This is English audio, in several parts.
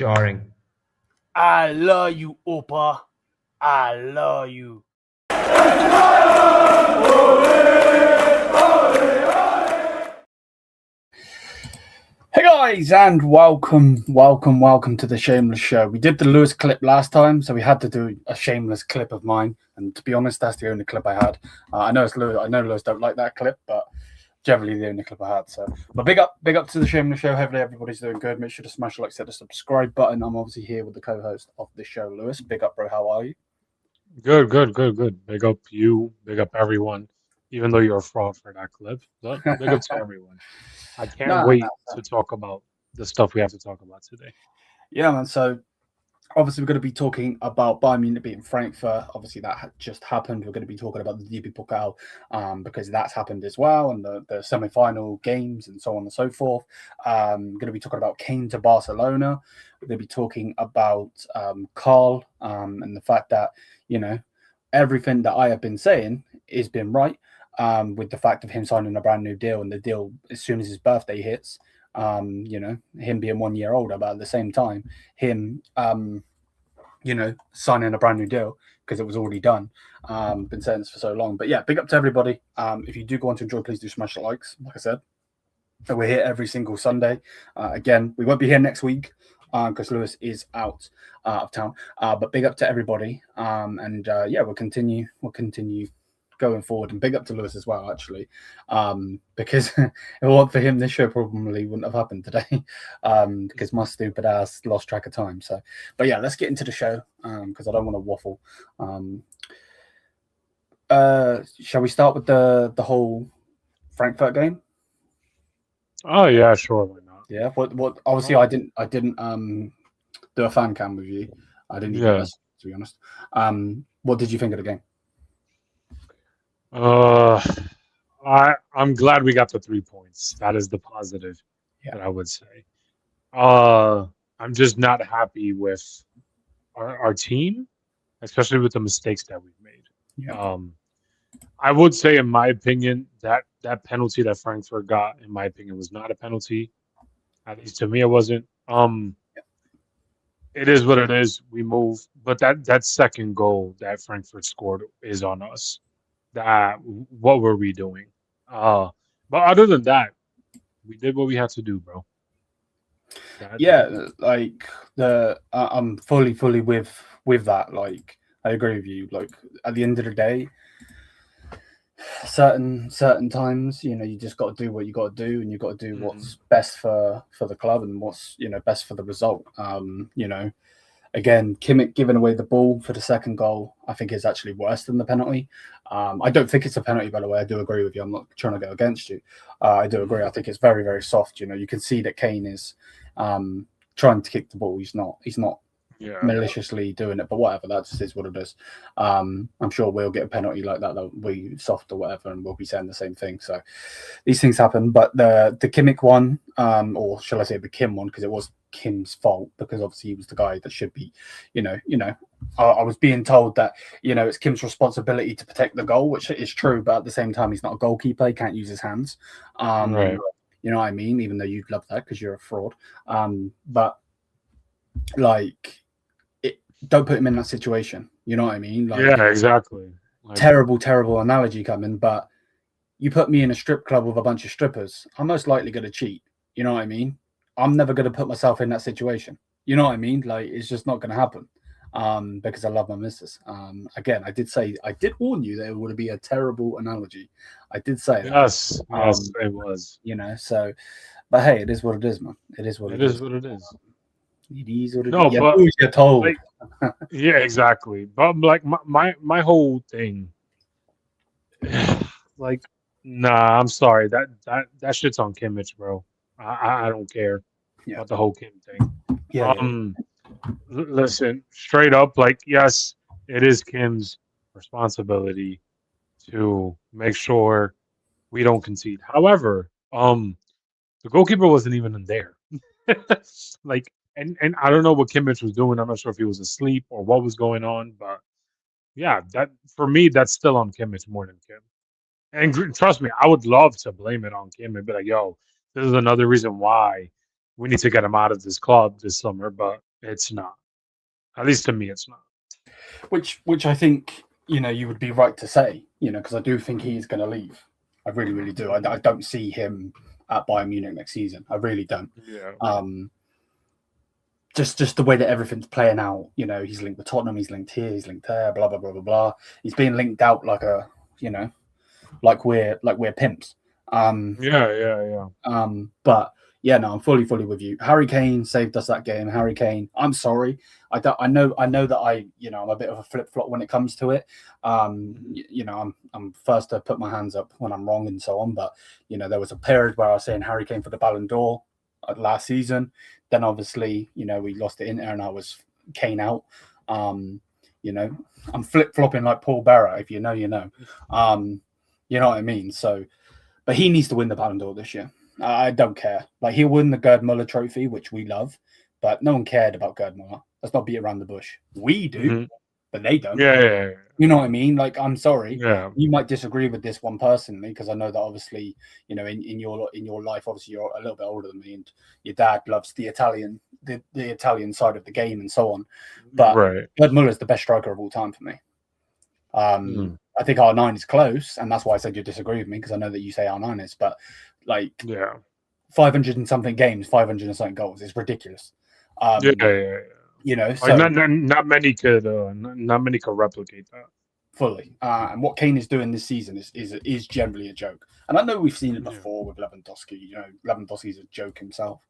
Jarring. I love you, Opa. I love you. Hey guys, and welcome to the Shameless Show. We did the Lewis clip last time, so we had to do a Shameless clip of mine. And to be honest, that's the only clip I had. I know Lewis don't like that clip, but generally the only clip I had. So, but big up to the Shameless Show. Hopefully everybody's doing good. Make sure to smash the the subscribe button. I'm obviously here with the co-host of the show, Lewis. Big up, bro. How are you? Good. Big up you. Big up everyone. Even though you're a fraud for that clip, but big up to everyone. I can't wait to talk about the stuff we have to talk about today. Yeah, man. So obviously we're going to be talking about Bayern Munich beating Frankfurt. Obviously that just happened. We're going to be talking about the DFB Pokal because that's happened as well, and the semi-final games and so on and so forth. We're going to be talking about Kane to Barcelona. We're going to be talking about Karl and the fact that, you know, everything that I have been saying has been right. With the fact of him signing a brand new deal, and the deal as soon as his birthday hits, you know, him being 1 year older, but at the same time, him, you know, signing a brand new deal because it was already done. Been saying this for so long, but yeah, big up to everybody. If you do go on to enjoy, please do smash the likes. Like I said, so we're here every single Sunday. Again, we won't be here next week because Lewis is out of town. But big up to everybody, and yeah, we'll continue going forward, and big up to Lewis as well, actually, because if it weren't for him, this show probably wouldn't have happened today, because my stupid ass lost track of time. So, but yeah, let's get into the show, because I don't want to waffle. Shall we start with the whole Frankfurt game? Oh yeah, sure, why not? Yeah. What? Obviously, I didn't do a fan cam with you. I didn't even listen, to be honest. What did you think of the game? I'm glad we got the 3 points. That is the positive that I would say. I'm just not happy with our team, especially with the mistakes that we've made. Yeah. I would say, in my opinion, that penalty that Frankfurt got, in my opinion, was not a penalty. At least to me, it wasn't. It is what it is. We move, but that second goal that Frankfurt scored is on us. What were we doing? But other than that, we did what we had to do, bro. Like I'm fully with that. Like, I agree with you. Like, at the end of the day, certain times, you know, you just got to do what you got to do, and you got to do what's best for the club and what's, you know, best for the result. You know, again, Kimmich giving away the ball for the second goal, I think, is actually worse than the penalty. I don't think it's a penalty, by the way. I do agree with you. I'm not trying to go against you. I do agree. I think it's very, very soft. You know, you can see that Kane is trying to kick the ball. He's not maliciously doing it, but whatever. That just is what it is. I'm sure we'll get a penalty like that we soft or whatever, and we'll be saying the same thing. So these things happen. But the Kimmich one, or shall I say the Kim one, because it was Kim's fault, because obviously he was the guy that should be, you know, I was being told that, you know, it's Kim's responsibility to protect the goal, which is true, but at the same time, he's not a goalkeeper. He can't use his hands. Right. You know what I mean? Even though you'd love that because you're a fraud. But like, don't put him in that situation. You know what I mean? Like, yeah, exactly. Like, terrible analogy coming, but you put me in a strip club with a bunch of strippers, I'm most likely going to cheat. You know what I mean? I'm never going to put myself in that situation. You know what I mean? Like, it's just not going to happen, because I love my missus. Again, I did warn you that it would be a terrible analogy. I did say that. Yes, it was. You know, so, but hey, it is what it is, man. It is what it is. It is what it is. It is what it No, is. but You're told. like, yeah, exactly. But like my whole thing, like, nah, I'm sorry. That shit's on Kimmich, bro. I don't care about the whole Kim thing. Yeah. Listen, straight up, like, yes, it is Kim's responsibility to make sure we don't concede. However, the goalkeeper wasn't even in there. Like, and I don't know what Kimmich was doing. I'm not sure if he was asleep or what was going on, but yeah, that for me, that's still on Kimmich more than Kim. And trust me, I would love to blame it on Kim and be like, yo, this is another reason why we need to get him out of this club this summer. But it's not. At least to me, it's not. Which I think, you would be right to say, because I do think he's going to leave. I really, really do. I don't see him at Bayern Munich next season. I really don't. Yeah. Just the way that everything's playing out, he's linked with Tottenham, he's linked here, he's linked there, blah blah blah blah blah. He's being linked out like like we're pimps. Yeah. But yeah, no, I'm fully with you. Harry Kane saved us that game. Harry Kane, I'm sorry. I know that I'm a bit of a flip flop when it comes to it. I'm first to put my hands up when I'm wrong and so on. But there was a period where I was saying Harry Kane for the Ballon d'Or last season. Then obviously, we lost to Inter and I was Kane out. I'm flip flopping like Paul Bearer. If you know, you know. You know what I mean? So, but he needs to win the Ballon d'Or this year. I don't care. Like, he'll win the Gerd Muller trophy, which we love, but no one cared about Gerd Muller. Let's not beat around the bush. We do, but they don't. Yeah. You know what I mean? Like, I'm sorry. Yeah. You might disagree with this one personally, because I know that obviously, in your life, obviously you're a little bit older than me, and your dad loves the Italian side of the game and so on. But Gerd Muller is the best striker of all time for me. I think R9 is close, and that's why I said you disagree with me, because I know that you say R9 is, but 500 and something games, 500 and something goals is ridiculous. Yeah. So not many could replicate that fully. And what Kane is doing this season is generally a joke. And I know we've seen it before with Lewandowski. Lewandowski's a joke himself.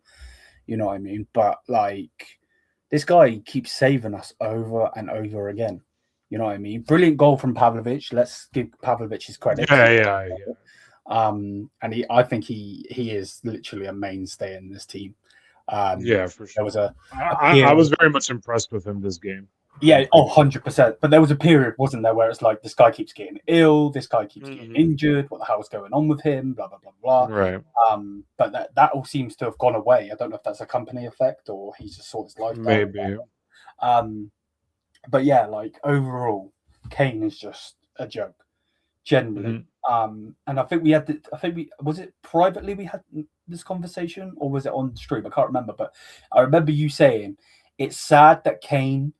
You know what I mean? But this guy keeps saving us over and over again. You know what I mean? Brilliant goal from Pavlovic. Let's give Pavlovic his credit. Yeah. And I think he is literally a mainstay in this team. Yeah, for sure. There was I was very much impressed with him this game. Yeah, 100%. But there was a period, wasn't there, where it's like this guy keeps getting ill, this guy keeps getting injured. What the hell is going on with him? Blah blah blah blah. Right. But that all seems to have gone away. I don't know if that's a company effect or he's just sorted his life out. Maybe. But yeah, overall, Kane is just a joke, generally. And I think was it privately we had this conversation, or was it on stream? I can't remember, but I remember you saying it's sad that Kane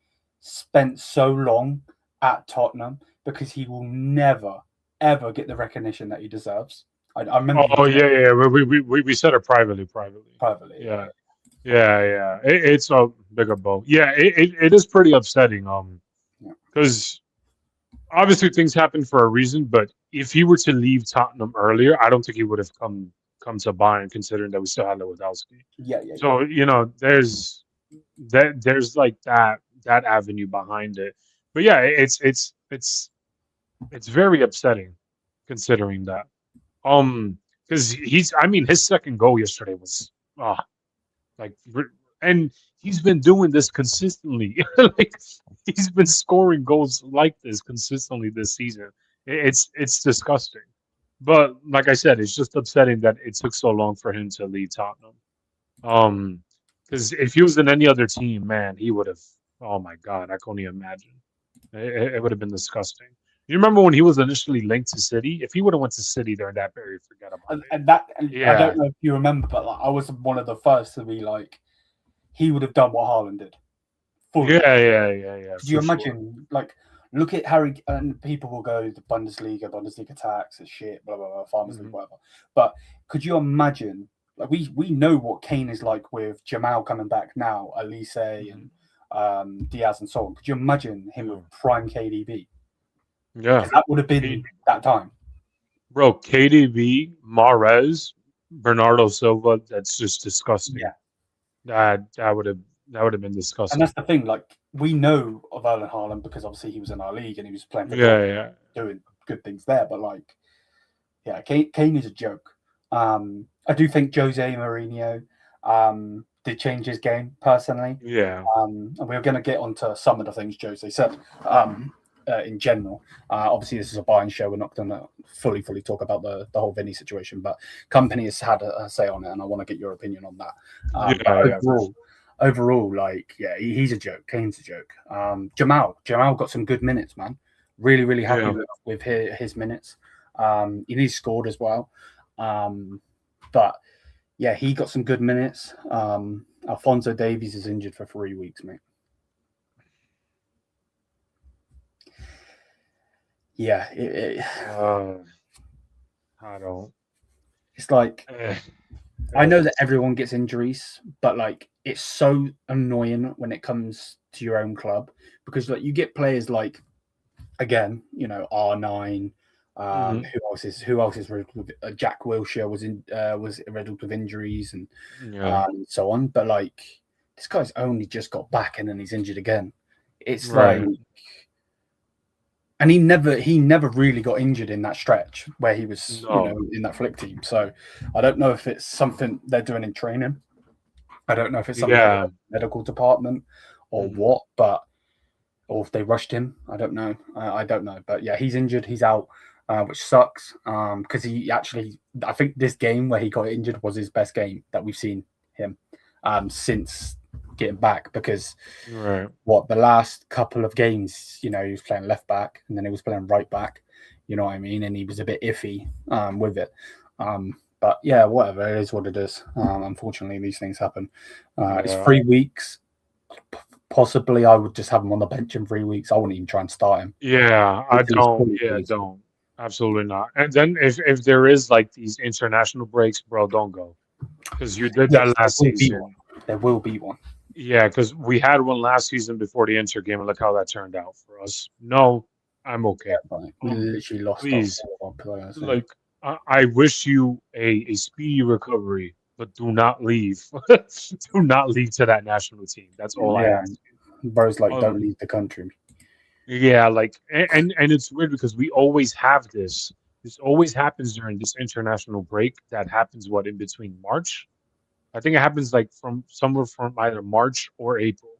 spent so long at Tottenham because he will never ever get the recognition that he deserves. I remember. Oh yeah. We said it privately. Yeah. It's a bigger blow. Yeah, it is pretty upsetting. Because obviously things happen for a reason. But if he were to leave Tottenham earlier, I don't think he would have come to Bayern, considering that we still had Lewandowski. Yeah. So there's that avenue behind it. But yeah, it's very upsetting considering that. Because his second goal yesterday was and he's been doing this consistently. He's been scoring goals like this consistently this season. It's disgusting. But like I said, it's just upsetting that it took so long for him to leave Tottenham. Because if he was in any other team, man, he would have. Oh my God, I can't even imagine. It would have been disgusting. You remember when he was initially linked to City? If he would have went to City during that period, forget about it. I don't know if you remember, but I was one of the first to be like, he would have done what Haaland did. Fully. Yeah. Could you imagine? Look at Harry, and people will go the Bundesliga tax is shit, blah blah blah, Farmers League, whatever. But could you imagine? We know what Kane is like with Jamal coming back now, Elise and Diaz and so on. Could you imagine him with prime KDB? Yeah, that would have been that time, bro. KDB, Mahrez, Bernardo Silva. That's just disgusting. Yeah, that would have been disgusting. And that's the thing. We know of Erling Haaland because obviously he was in our league and he was playing for doing good things there. But Kane is a joke. I do think Jose Mourinho did change his game personally. Yeah. And we're going to get onto some of the things Jose said. In general, obviously this is a Bayern show. We're not going to fully talk about the whole Vinny situation, but company has had a say on it, and I want to get your opinion on that. Overall, he's a joke. Kane's a joke. Jamal got some good minutes, man. Really happy with his minutes. He scored as well, but yeah, he got some good minutes. Alphonso Davies is injured for 3 weeks, mate. Yeah, I don't. it's like I know that everyone gets injuries, but like it's so annoying when it comes to your own club because like you get players like again, R9. Who else is riddled with Jack Wilshere was riddled with injuries and so on. But like this guy's only just got back and then he's injured again. It's like, and he never really got injured in that stretch where he was in that flick team. So I don't know if it's something they're doing in training. I don't know if it's something in the medical department or what, or if they rushed him. I don't know. I don't know. But yeah, he's injured. He's out, which sucks because he actually, I think this game where he got injured was his best game that we've seen him since getting back because the last couple of games, he was playing left back and then he was playing right back, you know what I mean? And he was a bit iffy with it. But yeah, whatever. It is what it is. Unfortunately, these things happen. It's 3 weeks. Possibly, I would just have him on the bench in 3 weeks. I wouldn't even try and start him. Yeah, I don't. Yeah, don't. Absolutely not. And then if there is like these international breaks, bro, don't go because you did that last season. There will be one. Yeah, because we had one last season before the Inter game, and look how that turned out for us. No, I'm okay. Yeah, we literally lost. Please, like I wish you a speedy recovery, but do not leave. Do not leave to that national team. That's all I ask. Bro's like, don't leave the country. Yeah, like, and it's weird because we always have this. This always happens during this international break. That happens in between March. I think it happens like from somewhere from either March or April.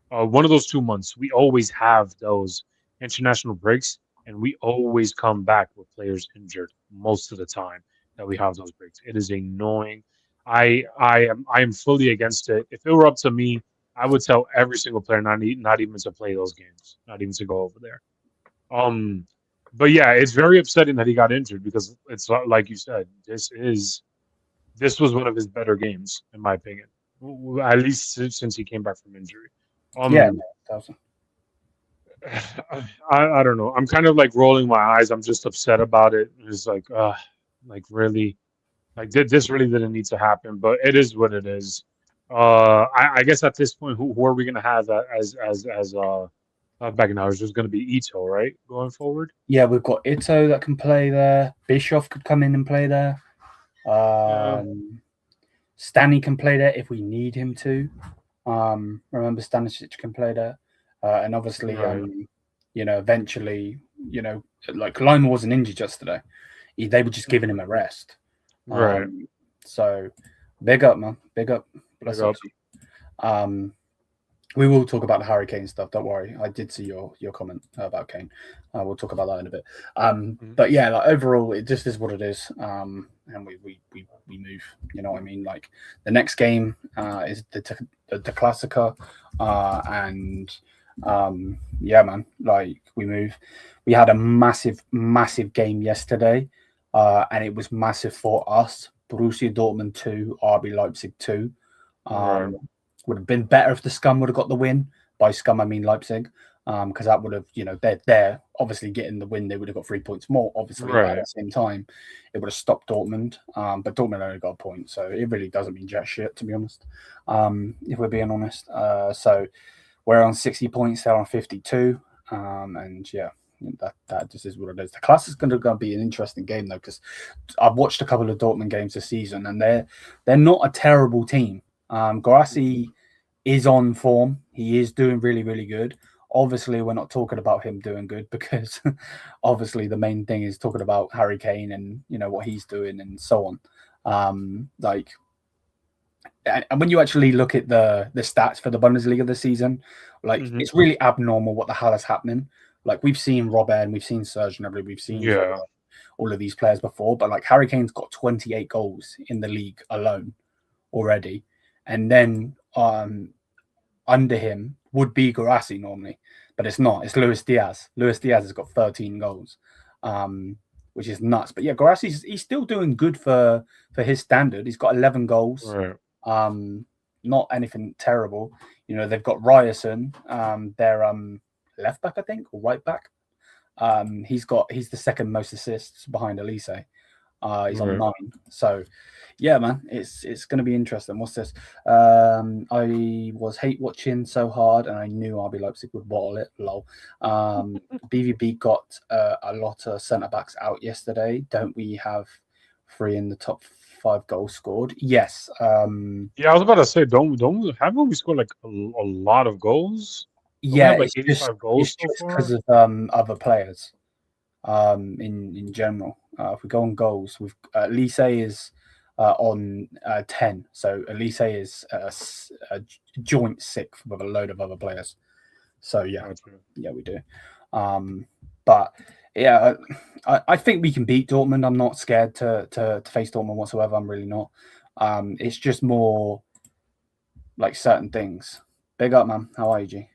One of those 2 months. We always have those international breaks, and we always come back with players injured most of the time that we have those breaks. It is annoying. I am fully against it. If it were up to me, I would tell every single player not even to play those games, not even to go over there. But yeah, it's very upsetting that he got injured because it's like you said, this was one of his better games, in my opinion, at least since he came back from injury. I don't know. I'm kind of like rolling my eyes. I'm just upset about it. It's like really, like this really didn't need to happen, but it is what it is. I guess at this point, who are we gonna have as back now? It's just gonna be Ito, right, going forward? Yeah, we've got Ito that can play there. Bischoff could come in and play there. Stanley can play there if we need him to. Remember, Stanisic can play there, and obviously, eventually, like Lima wasn't injured yesterday. They were just giving him a rest. Right. So, big up, man. Big up. Bless up. We will talk about the Harry Kane stuff. Don't worry. I did see your comment about Kane. We'll talk about that in a bit. But yeah, like overall, it just is what it is. And we move. You know what I mean? Like the next game is the Classica, and yeah, man. Like we move. We had a massive game yesterday, and it was massive for us. Borussia Dortmund 2, RB Leipzig 2. Would have been better if the Scum would have got the win. By Scum, I mean Leipzig, because that would have, they're obviously getting the win. They would have got 3 points more, obviously, but at the same time, it would have stopped Dortmund. But Dortmund only got a point, so it really doesn't mean jack shit, to be honest, if we're being honest. So we're on 60 points, they're on 52, and yeah, that just is what it is. The Class is going to be an interesting game, though, because I've watched a couple of Dortmund games this season, and they're not a terrible team. Guirassy is on form. He is doing really, really good. Obviously, we're not talking about him doing good because obviously the main thing is talking about Harry Kane and what he's doing and so on. And when you actually look at the stats for the Bundesliga this season, like it's really abnormal what the hell is happening. Like we've seen Robben, we've seen Serge Gnabry, we've seen all of these players before, but like Harry Kane's got 28 goals in the league alone already. And then under him would be Guirassy normally, but it's not. It's Luis Diaz. Luis Diaz has got 13 goals, which is nuts. But yeah, Guirassy's he's still doing good for his standard. He's got 11 goals. Right. not anything terrible. You know, they've got Ryerson, their left back, I think, or right back. He's the second most assists behind Elise. He's on 9. So, yeah, man, it's going to be interesting. What's this? I was hate watching so hard, and I knew RB Leipzig would bottle it. Lol. BVB got a lot of centre backs out yesterday. Don't we have 3 in the top 5 goals scored? Yes. Yeah, I was about to say, haven't we scored like a lot of goals? Don't we Yeah, have like it's 85 goals it's so just far? because of other players. In general, if we go on goals, we've Elise is on 10. So Elise is a joint 6th with a load of other players. So yeah, yeah, we do. But yeah, I think we can beat Dortmund. I'm not scared to face Dortmund whatsoever. I'm really not. It's just more like certain things. Big up, man. How are you, G?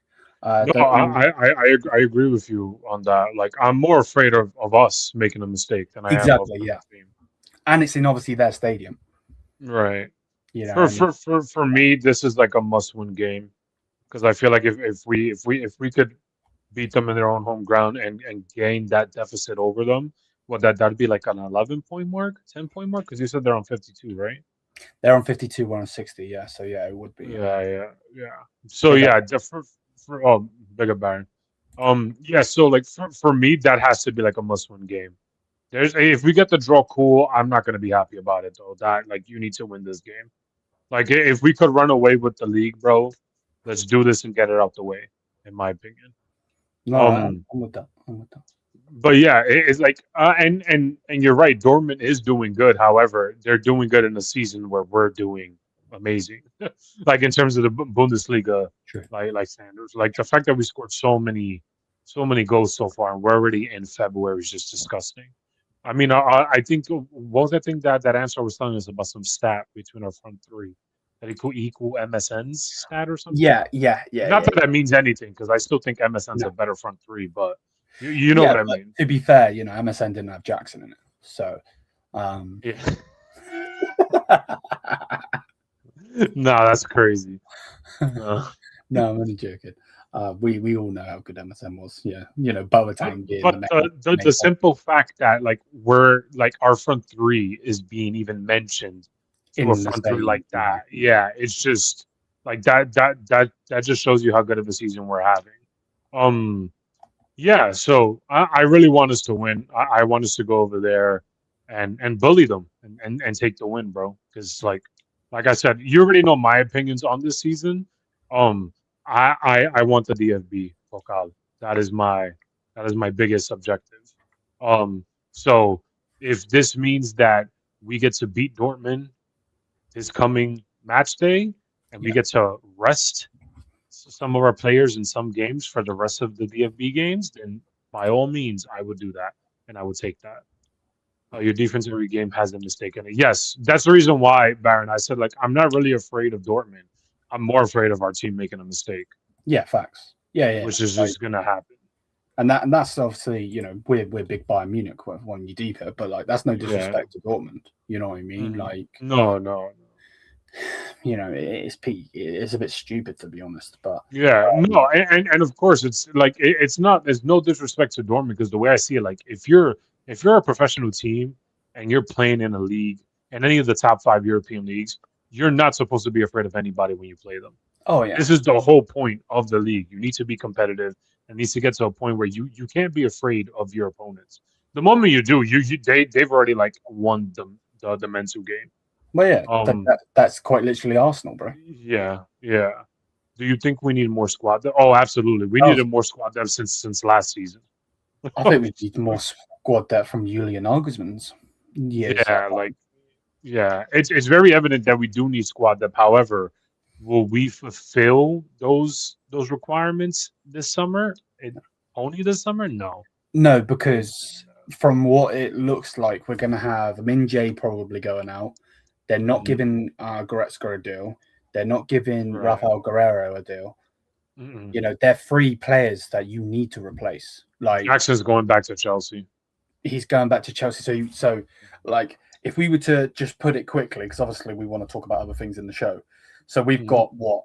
No, I agree with you on that. Like, I'm more afraid of us making a mistake than I am of exactly, the yeah. team. And it's in obviously their stadium. Right. You know, for me, this is like a must-win game because I feel like if we could beat them in their own home ground and gain that deficit over them, well, that'd be like an 11-point mark, 10-point mark, because you said they're on 52, right? They're on 52, we're on 60, yeah. So yeah, it would be. Yeah. So yeah, bigger Bayern. Yeah, so like for me, that has to be like a must-win game. If we get the draw, cool. I'm not gonna be happy about it though. That like you need to win this game. Like if we could run away with the league, bro, let's do this and get it out the way. In my opinion. No, I'm with that. But yeah, it's like and you're right. Dortmund is doing good. However, they're doing good in a season where we're doing amazing. Like in terms of the Bundesliga, Sure. like standards. Like the fact that we scored so many goals so far, and we're already in February is just disgusting. I mean, I think what was that thing that answer was telling us about some stat between our front 3 that equal MSN's stat or something. Yeah. Not that that means anything because I still think MSN's a better front 3, but you know what I mean. To be fair, you know, MSN didn't have Jackson in it, so yeah. No, that's crazy. No, I'm only joking. We all know how good MSN was. Yeah, you know, Boateng. But the simple fact that like we're like our front 3 is being even mentioned to a front 3 like that, yeah, it's just like that just shows you how good of a season we're having. Yeah, so I really want us to win. I want us to go over there and bully them and take the win, bro. Because like I said, you already know my opinions on this season. I want the DFB Pokal. That is my biggest objective. So if this means that we get to beat Dortmund this coming match day and we get to rest some of our players in some games for the rest of the DFB games, then by all means I would do that and I would take that. Your defense every game has a mistake in it. Yes, that's the reason why, Baron, I said like I'm not really afraid of Dortmund. I'm more afraid of our team making a mistake. Yeah, facts. Yeah. Which is just gonna happen. And that's obviously, you know, we're big Bayern Munich when you deeper, but like that's no disrespect to Dortmund. You know what I mean? Mm-hmm. Like no. You know, it's a bit stupid to be honest, but yeah, no, and of course it's like it's not. There's no disrespect to Dortmund because the way I see it, like if you're a professional team and you're playing in a league in any of the top 5 European leagues, you're not supposed to be afraid of anybody when you play them. Oh yeah, this is the whole point of the league. You need to be competitive and needs to get to a point where you can't be afraid of your opponents. The moment you do, they've already like won the Mensu game. Well, yeah, that's quite literally Arsenal, bro. Yeah. Do you think we need more squad depth? Oh, absolutely. We needed more squad depth since last season. I think we need more squad depth from Julian Nagelsmann's. It's very evident that we do need squad depth. However, will we fulfill those requirements this summer? Only this summer? No, because from what it looks like, we're going to have Min-jae probably going out. They're not giving Goretzka a deal. They're not giving Rafael Guerrero a deal. You know, they're 3 players that you need to replace. Like Jackson's going back to Chelsea. He's going back to Chelsea. So like, if we were to just put it quickly, because obviously we want to talk about other things in the show. So we've got what?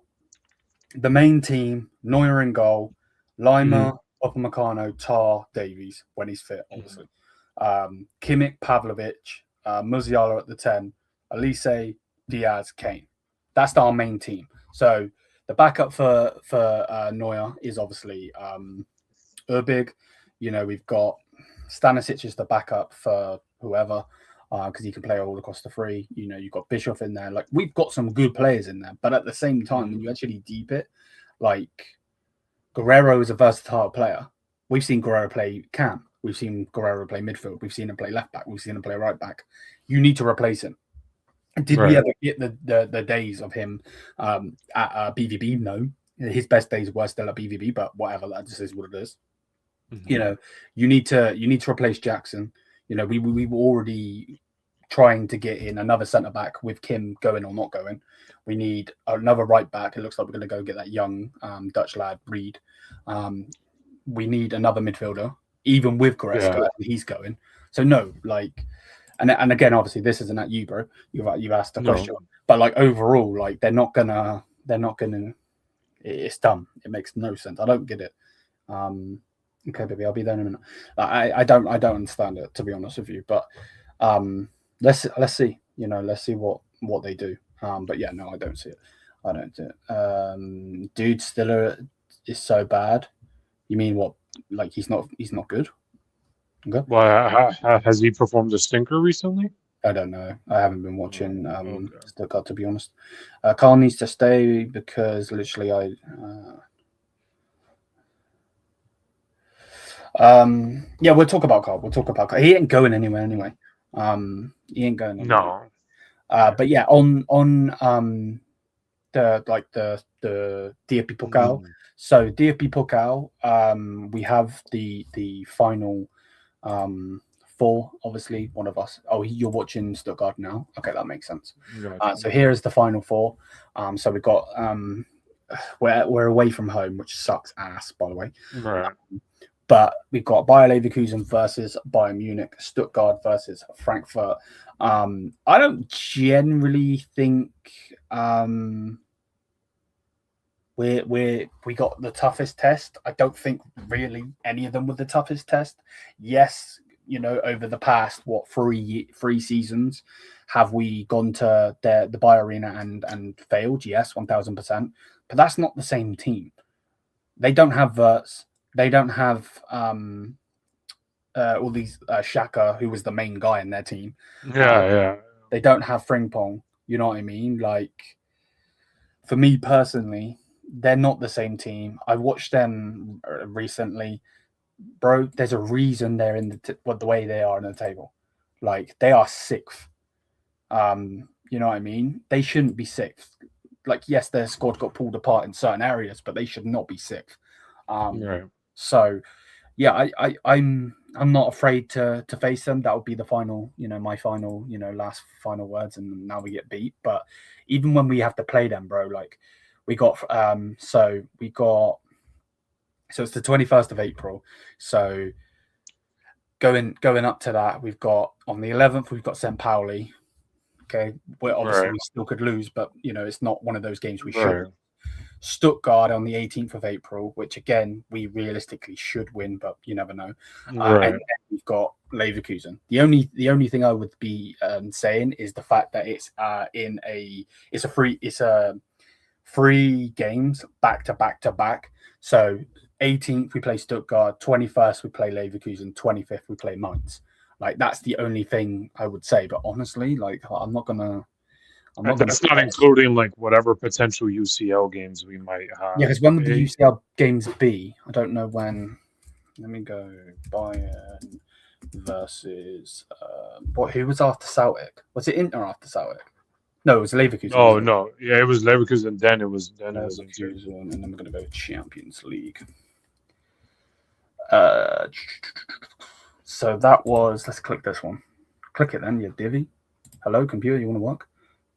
The main team, Neuer in goal, Lima, Upamecano, Tar, Davies, when he's fit, obviously. Kimmich, Pavlovic, Musiala at the 10, Elise, Diaz, Kane. That's our main team. So the backup for Neuer is obviously Urbig. You know, we've got Stanisic is the backup for whoever, because he can play all across the three. You know, you've got Bischoff in there. Like, we've got some good players in there, but at the same time, when you actually deep it, like, Guerrero is a versatile player. We've seen Guerrero play cam. We've seen Guerrero play midfield. We've seen him play left back. We've seen him play right back. You need to replace him. Did we ever get the days of him at BVB? No. His best days were still at BVB, but whatever, that just is what it is. You know, you need to replace Jackson. You know, we were already trying to get in another centre back with Kim going or not going. We need another right back. It looks like we're going to go get that young Dutch lad Reed. We need another midfielder, even with Goretzka. He's going. So no, like, and again, obviously, this isn't at you, bro. You've asked a question, but like overall, like they're not gonna. It's dumb. It makes no sense. I don't get it. Okay, baby, I'll be there in a minute. I don't understand it, to be honest with you. But let's see. You know, let's see what they do. But yeah, no, I don't see it. I don't see it. Dude, Stiller is so bad. You mean what? Like he's not good? Okay. Well, has he performed a stinker recently? I don't know. I haven't been watching Stuttgart, to be honest. Karl needs to stay because literally yeah, we'll talk about Karl. He ain't going anywhere anyway. He ain't going anywhere. No. But yeah, on the DFB Pokal. So DFB Pokal, we have the final four. Obviously, one of us. Oh, you're watching Stuttgart now. Okay, that makes sense. So here is the final four. So we've got we're away from home, which sucks ass, by the way. Right. But we've got Bayer Leverkusen versus Bayern Munich, Stuttgart versus Frankfurt. I don't generally think we got the toughest test. I don't think really any of them were the toughest test. Yes, you know, over the past three seasons, have we gone to the Bayer Arena and failed? Yes, 1000%. But that's not the same team. They don't have Wirtz. They don't have all these Xhaka, who was the main guy in their team. Yeah. They don't have Frimpong. You know what I mean? Like, for me personally, they're not the same team. I watched them recently, bro. There's a reason they're in the way they are in the table. Like, they are sixth. You know what I mean? They shouldn't be sixth. Like, yes, their squad got pulled apart in certain areas, but they should not be sixth. Right. So, yeah, I'm not afraid to face them. That would be the final, you know, my final, you know, last final words. And now we get beat. But even when we have to play them, bro, like we got, so it's the 21st of April. So going up to that, we've got on the 11th, we've got St. Pauli. Okay, where obviously we still could lose, but you know, it's not one of those games we should. Stuttgart on the 18th of April, which again we realistically should win, but you never know. And then we've got Leverkusen. The only thing I would be saying is the fact that it's three games back to back. So 18th we play Stuttgart, 21st we play Leverkusen, 25th we play Mainz. Like, that's the only thing I would say. But honestly, like, that's not including like whatever potential UCL games we might have. Yeah, because when would the UCL games be? I don't know when. Let me go. Bayern versus who was after Celtic? Was it Inter after Celtic? No, it was Leverkusen. Oh no, yeah, it was Leverkusen. Then it was Leverkusen, and then we're gonna go Champions League. So that was. Let's click this one. Click it then, you divvy. Hello, computer. You want to work?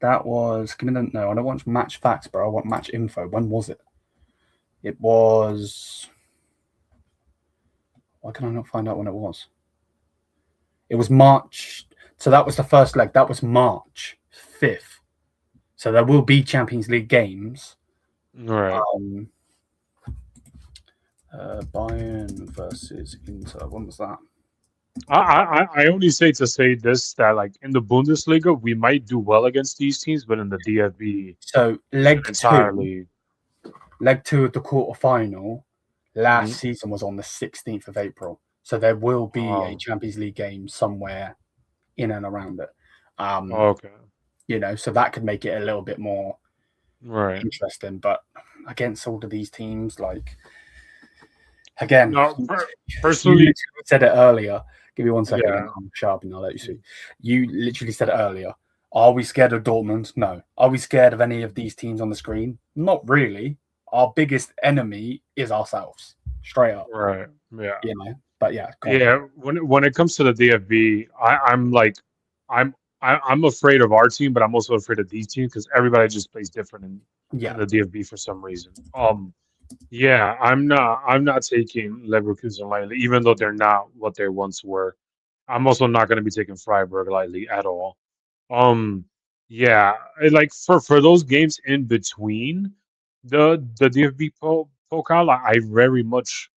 That was. Give me no. I don't want match facts, bro. I want match info. When was it? It was. Why can I not find out when it was? It was March. So that was the first leg. That was March 5th. So there will be Champions League games. Right. Bayern versus Inter. When was that? I only say this that like in the Bundesliga we might do well against these teams, but in the DFB So it's leg entirely two of the quarterfinal last season was on the 16th of April. So there will be a Champions League game somewhere in and around it. okay. You know, so that could make it a little bit more interesting. But against all of these teams, like again, personally, you said it earlier. Give me 1 second. Yeah. I'm sharp and I'll let you see. You literally said it earlier. Are we scared of Dortmund? No. Are we scared of any of these teams on the screen? Not really. Our biggest enemy is ourselves. Straight up. Right. Yeah. You know. But yeah. Yeah. When it comes to the DFB, I'm afraid of our team, but I'm also afraid of these teams because everybody just plays different in the DFB for some reason. Yeah, I'm not taking Leverkusen lightly, even though they're not what they once were. I'm also not going to be taking Freiburg lightly at all. Yeah, like for those games in between the DFB Pokal, I very much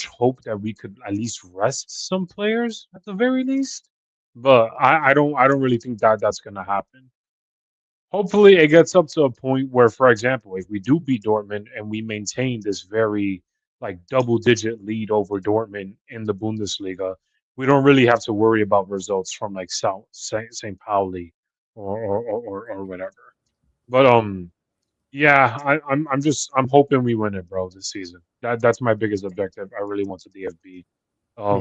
hope that we could at least rest some players at the very least. But I don't really think that that's going to happen. Hopefully it gets up to a point where, for example, if we do beat Dortmund and we maintain this very like double-digit lead over Dortmund in the Bundesliga, we don't really have to worry about results from like St. Pauli or whatever. But yeah, I'm hoping we win it, bro, this season. That's my biggest objective. I really want the DFB. Me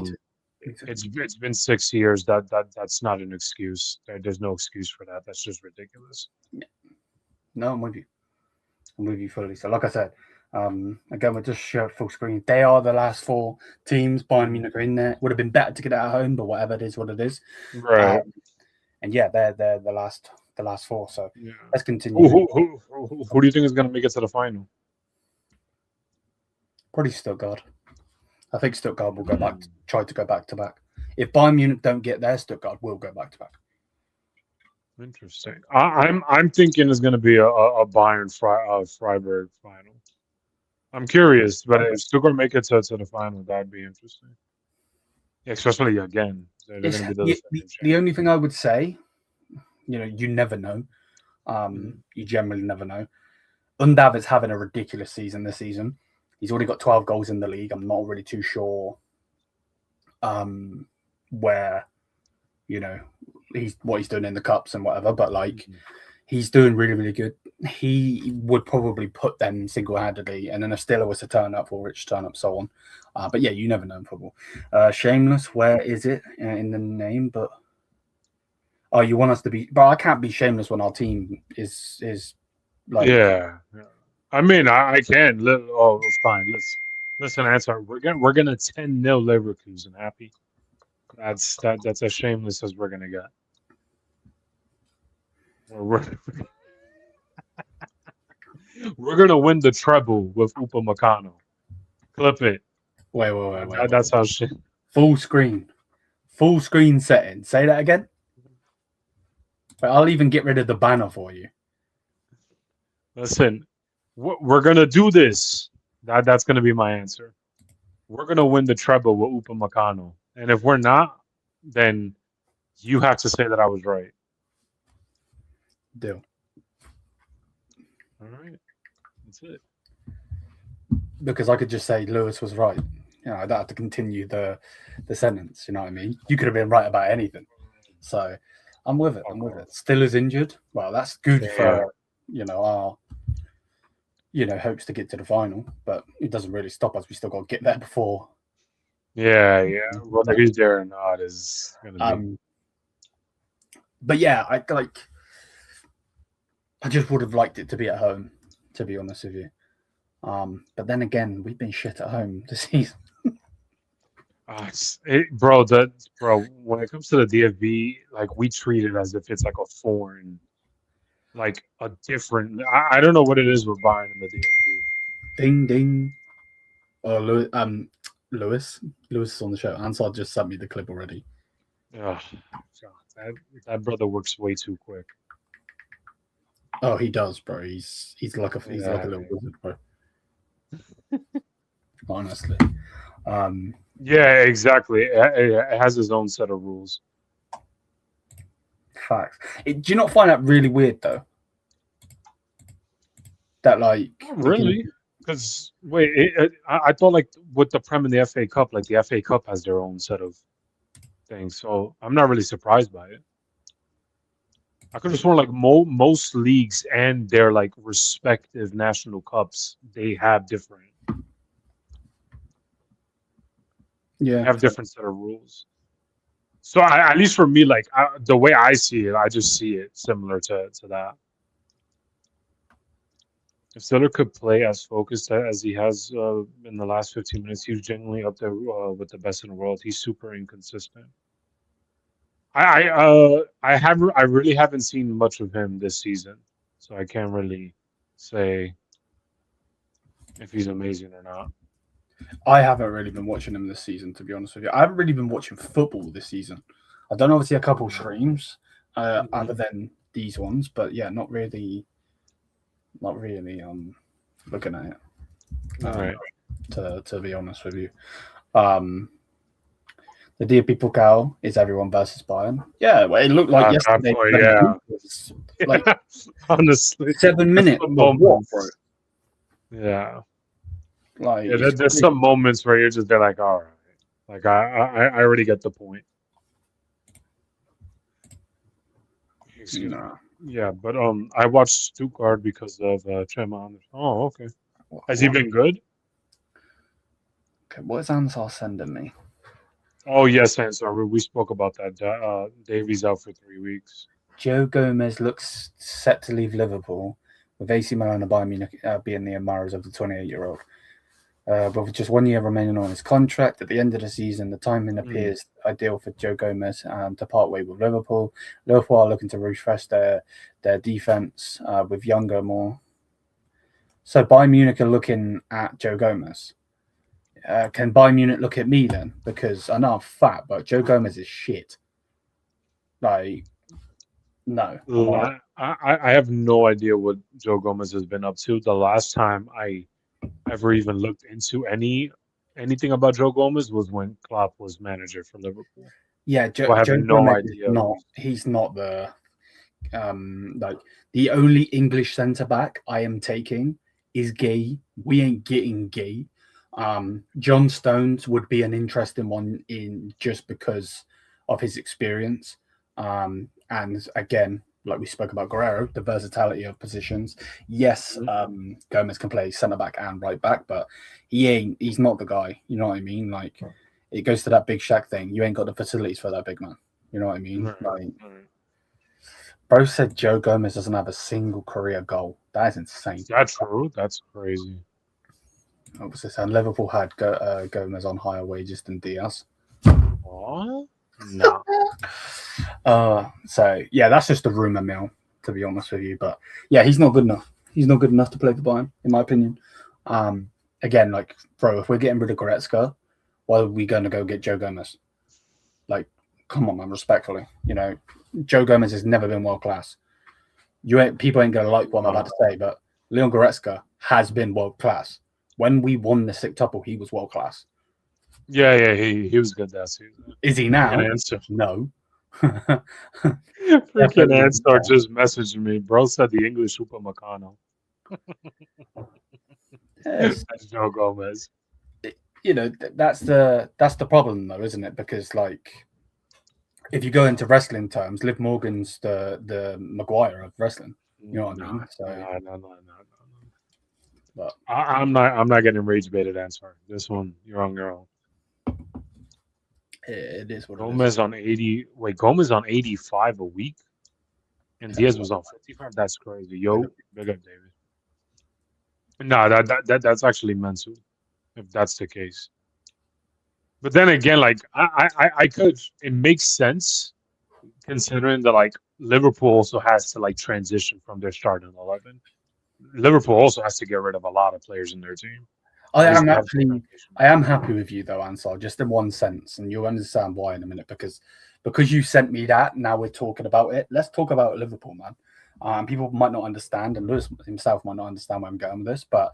too. It's been 6 years. That's not an excuse. There's no excuse for that. That's just ridiculous. Yeah. No, I'm with you. I'm with you fully. So, like I said, again, we'll just show full screen. They are the last 4 teams. Bayern Munich are in there. Would have been better to get it at home, but whatever, it is what it is. Right. And yeah, they're the last 4. So yeah. Let's continue. Who do you think is going to make it to the final? Probably Stuttgart. I think Stuttgart will go back, try to go back to back. If Bayern Munich don't get there, Stuttgart will go back to back. Interesting. I'm thinking it's going to be a Bayern Freiburg final. I'm curious, but if Stuttgart make it to the final, that'd be interesting. Yeah, especially again, they're going to be the only thing I would say, you never know. You generally never know. Undav is having a ridiculous season this season. He's already got 12 goals in the league. I'm not really too sure where, what he's doing in the cups and whatever, but he's doing really, really good. He would probably put them single-handedly, and then if Stiller was to turn up or Rich turn up, so on. But yeah, you never know in football. Shameless, where is it in the name? But you want us to be? But I can't be shameless when our team is like. Yeah. I mean, I can. Oh, fine. Listen, answer. We're gonna 10-0 Leverkusen. Happy? That's as shameless as we're gonna get. We're gonna win the treble with Upamecano. Clip it. Wait. That's how shit. Full screen setting. Say that again. But I'll even get rid of the banner for you. Listen, we're gonna do this. That's gonna be my answer. We're gonna win the treble with Upamecano, and if we're not, then you have to say that I was right. Deal. All right, that's it. Because I could just say Lewis was right. I don't have to continue the sentence. You know what I mean? You could have been right about anything. So I'm with it. Still is injured. Well, that's good for our hopes to get to the final, but it doesn't really stop us. We still got to get there before. Yeah. Whether he's there or not is gonna be. But yeah, I just would have liked it to be at home, to be honest with you. But then again, we've been shit at home this season. Bro, when it comes to the DFB, we treat it as if it's like a foreign, like a different. I don't know what it is with Bayern in the DFB. Ding ding. Lewis is on the show. Ansar just sent me the clip already. Oh, God, that brother works way too quick. Oh, he does, bro. He's like a little wizard, bro. Honestly. Yeah, exactly. It has its own set of rules. Facts. Do you not find that really weird though? That like Not really, because wait, I thought like with the Prem and the FA Cup, like the FA Cup has their own set of things, so I'm not really surprised by it. I could have sworn like most leagues and their like respective national cups, they have different. Yeah, have different set of rules. So at least for me, like the way I see it, I just see it similar to that. If Stiller could play as focused as he has in the last 15 minutes, he's genuinely up there with the best in the world. He's super inconsistent. I really haven't seen much of him this season, so I can't really say if he's amazing or not. I haven't really been watching him this season, to be honest with you. I haven't really been watching football this season. I've done obviously a couple streams other than these ones, but yeah, not really looking at it. Right. To be honest with you. The DFB Pokal is everyone versus Bayern. Yeah, well, it looked like yesterday. Like honestly, 7 minutes. What, bro? Yeah. Like there's some moments where you're just like, all right, like I already get the point. Excuse me. Yeah, but I watched Stuttgart because of Chema. Oh, okay. Has he been good? Okay, what is Ansar sending me? Oh yes, Ansar. We spoke about that. Davies out for 3 weeks. Joe Gomez looks set to leave Liverpool, with AC Milan and Bayern Munich being the admirers of the 28-year-old. But with just 1 year remaining on his contract, at the end of the season, the timing appears ideal for Joe Gomez to part way with Liverpool. Liverpool are looking to refresh their defense with younger, more. So Bayern Munich are looking at Joe Gomez. Can Bayern Munich look at me then? Because I know I'm fat, but Joe Gomez is shit. Like, no. I have no idea what Joe Gomez has been up to. The last time I ever even looked into anything about Joe Gomez was when Klopp was manager for Liverpool. Yeah, Joe no idea. He's not the like the only English centre back I am taking is Gay. We ain't getting Gay. John Stones would be an interesting one in just because of his experience. And again, like we spoke about Guerrero, the versatility of positions. Yes, Gomez can play centre back and right back, but he's not the guy. You know what I mean? Like it goes to that Big Shaq thing. You ain't got the facilities for that big man. You know what I mean? Like, bro said Joe Gomez doesn't have a single career goal. That is insane. That's true. That's crazy. Obviously, and Liverpool had Gomez on higher wages than Diaz. What? No. So yeah, that's just a rumor mill, to be honest with you. But yeah, he's not good enough. He's not good enough to play for Bayern, in my opinion. Again, like, bro, if we're getting rid of Goretzka, why are we going to go get Joe Gomez? Like, come on, man, respectfully. You know, Joe Gomez has never been world class. People ain't going to like what I'm about to say, but Leon Goretzka has been world class. When we won the sextuple, he was world class. Yeah, he was good that season. Is he now? No. Freaking Anstar just messaged me. Bro said the English Super Macano. Yes. That's Joe Gomez. You know, that's the problem though, isn't it? Because like, if you go into wrestling terms, Liv Morgan's the Maguire of wrestling. You know what I mean? So no. But I'm not getting rage baited, Ansar. This one, you're on your own. It is what Gomez it is. On 80. Wait, Gomez on 85 a week, and Diaz was on 55. That's crazy. Yo, big up, David. No, that's actually mental, if that's the case. But then again, like I could. It makes sense considering that like Liverpool also has to like transition from their starting 11. Liverpool also has to get rid of a lot of players in their team. I am happy with you though, Ansar, just in one sense, and you'll understand why in a minute. Because because you sent me that, now we're talking about it. Let's talk about Liverpool, man. People might not understand, and Lewis himself might not understand where I'm going with this, but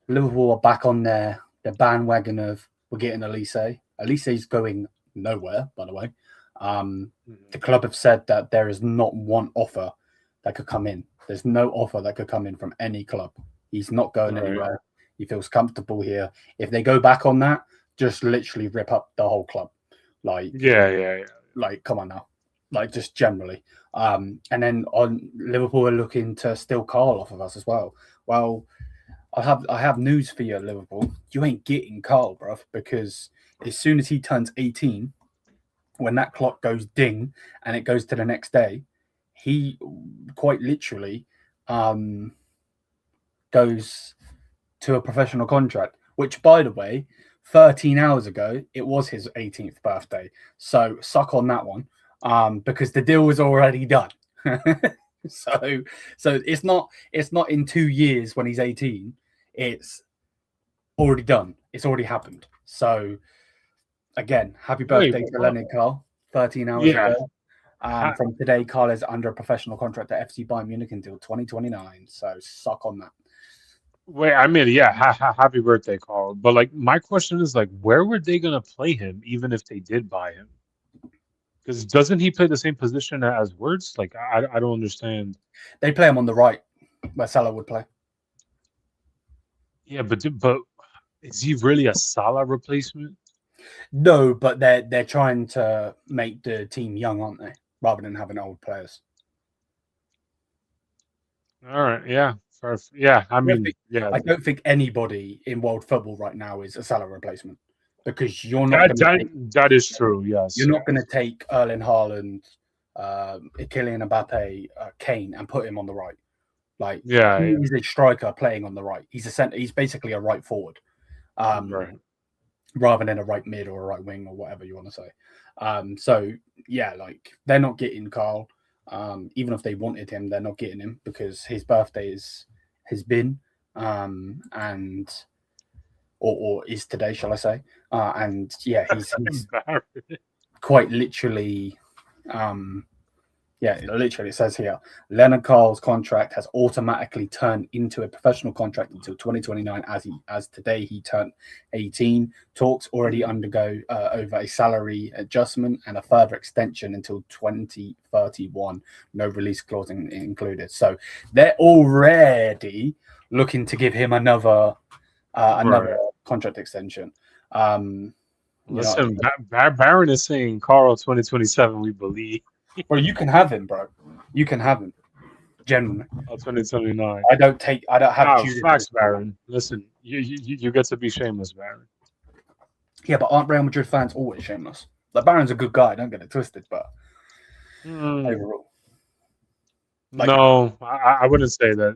Liverpool are back on their bandwagon of we're getting Elise. Elise's going nowhere, by the way. The club have said that there is not one offer that could come in. There's no offer that could come in from any club. He's not going anywhere. He feels comfortable here. If they go back on that, just literally rip up the whole club. Like, yeah. Like, come on now. Like, just generally. And then on Liverpool are looking to steal Karl off of us as well. Well, I have news for you, Liverpool. You ain't getting Karl, bruv, because as soon as he turns 18, when that clock goes ding and it goes to the next day, he quite literally goes to a professional contract, which, by the way, 13 hours ago, it was his 18th birthday. So suck on that one, because the deal was already done. So it's not in 2 years when he's 18. It's already done. It's already happened. So again, happy birthday to Lennon, Karl. 13 hours ago. From today, Karl is under a professional contract at FC Bayern Munich until 2029. So suck on that. Wait, I mean, yeah, happy birthday, Karl. But like, my question is like, where were they gonna play him, even if they did buy him? Because doesn't he play the same position as Wirtz? Like, I don't understand. They play him on the right, where Salah would play. Yeah, but is he really a Salah replacement? No, but they're trying to make the team young, aren't they? Rather than having old players. All right, yeah. Yeah, I mean, I don't think anybody in world football right now is a Salah replacement, because you're not. That is true. Yes, you're not going to take Erling Haaland, Kylian Mbappe, Kane, and put him on the right. Like, he's a striker playing on the right. He's a center. He's basically a right forward, rather than a right mid or a right wing or whatever you want to say. So yeah, like, they're not getting Karl. Even if they wanted him, they're not getting him because his birthday has been and or is today, shall I say? And yeah, he's quite literally. Literally it says here, Leonard Karl's contract has automatically turned into a professional contract until 2029. As today he turned 18. Talks already undergo over a salary adjustment and a further extension until 2031. No release clause included. So they're already looking to give him another contract extension. Listen, Baron is saying Karl 2027. We believe. Bro, you can have him, bro. You can have him. Genuinely. 2029. I don't have facts, Baron. Listen, you get to be shameless, Baron. Yeah, but aren't Real Madrid fans always shameless? Like, Baron's a good guy, don't get it twisted, but overall. Like, no, I wouldn't say that.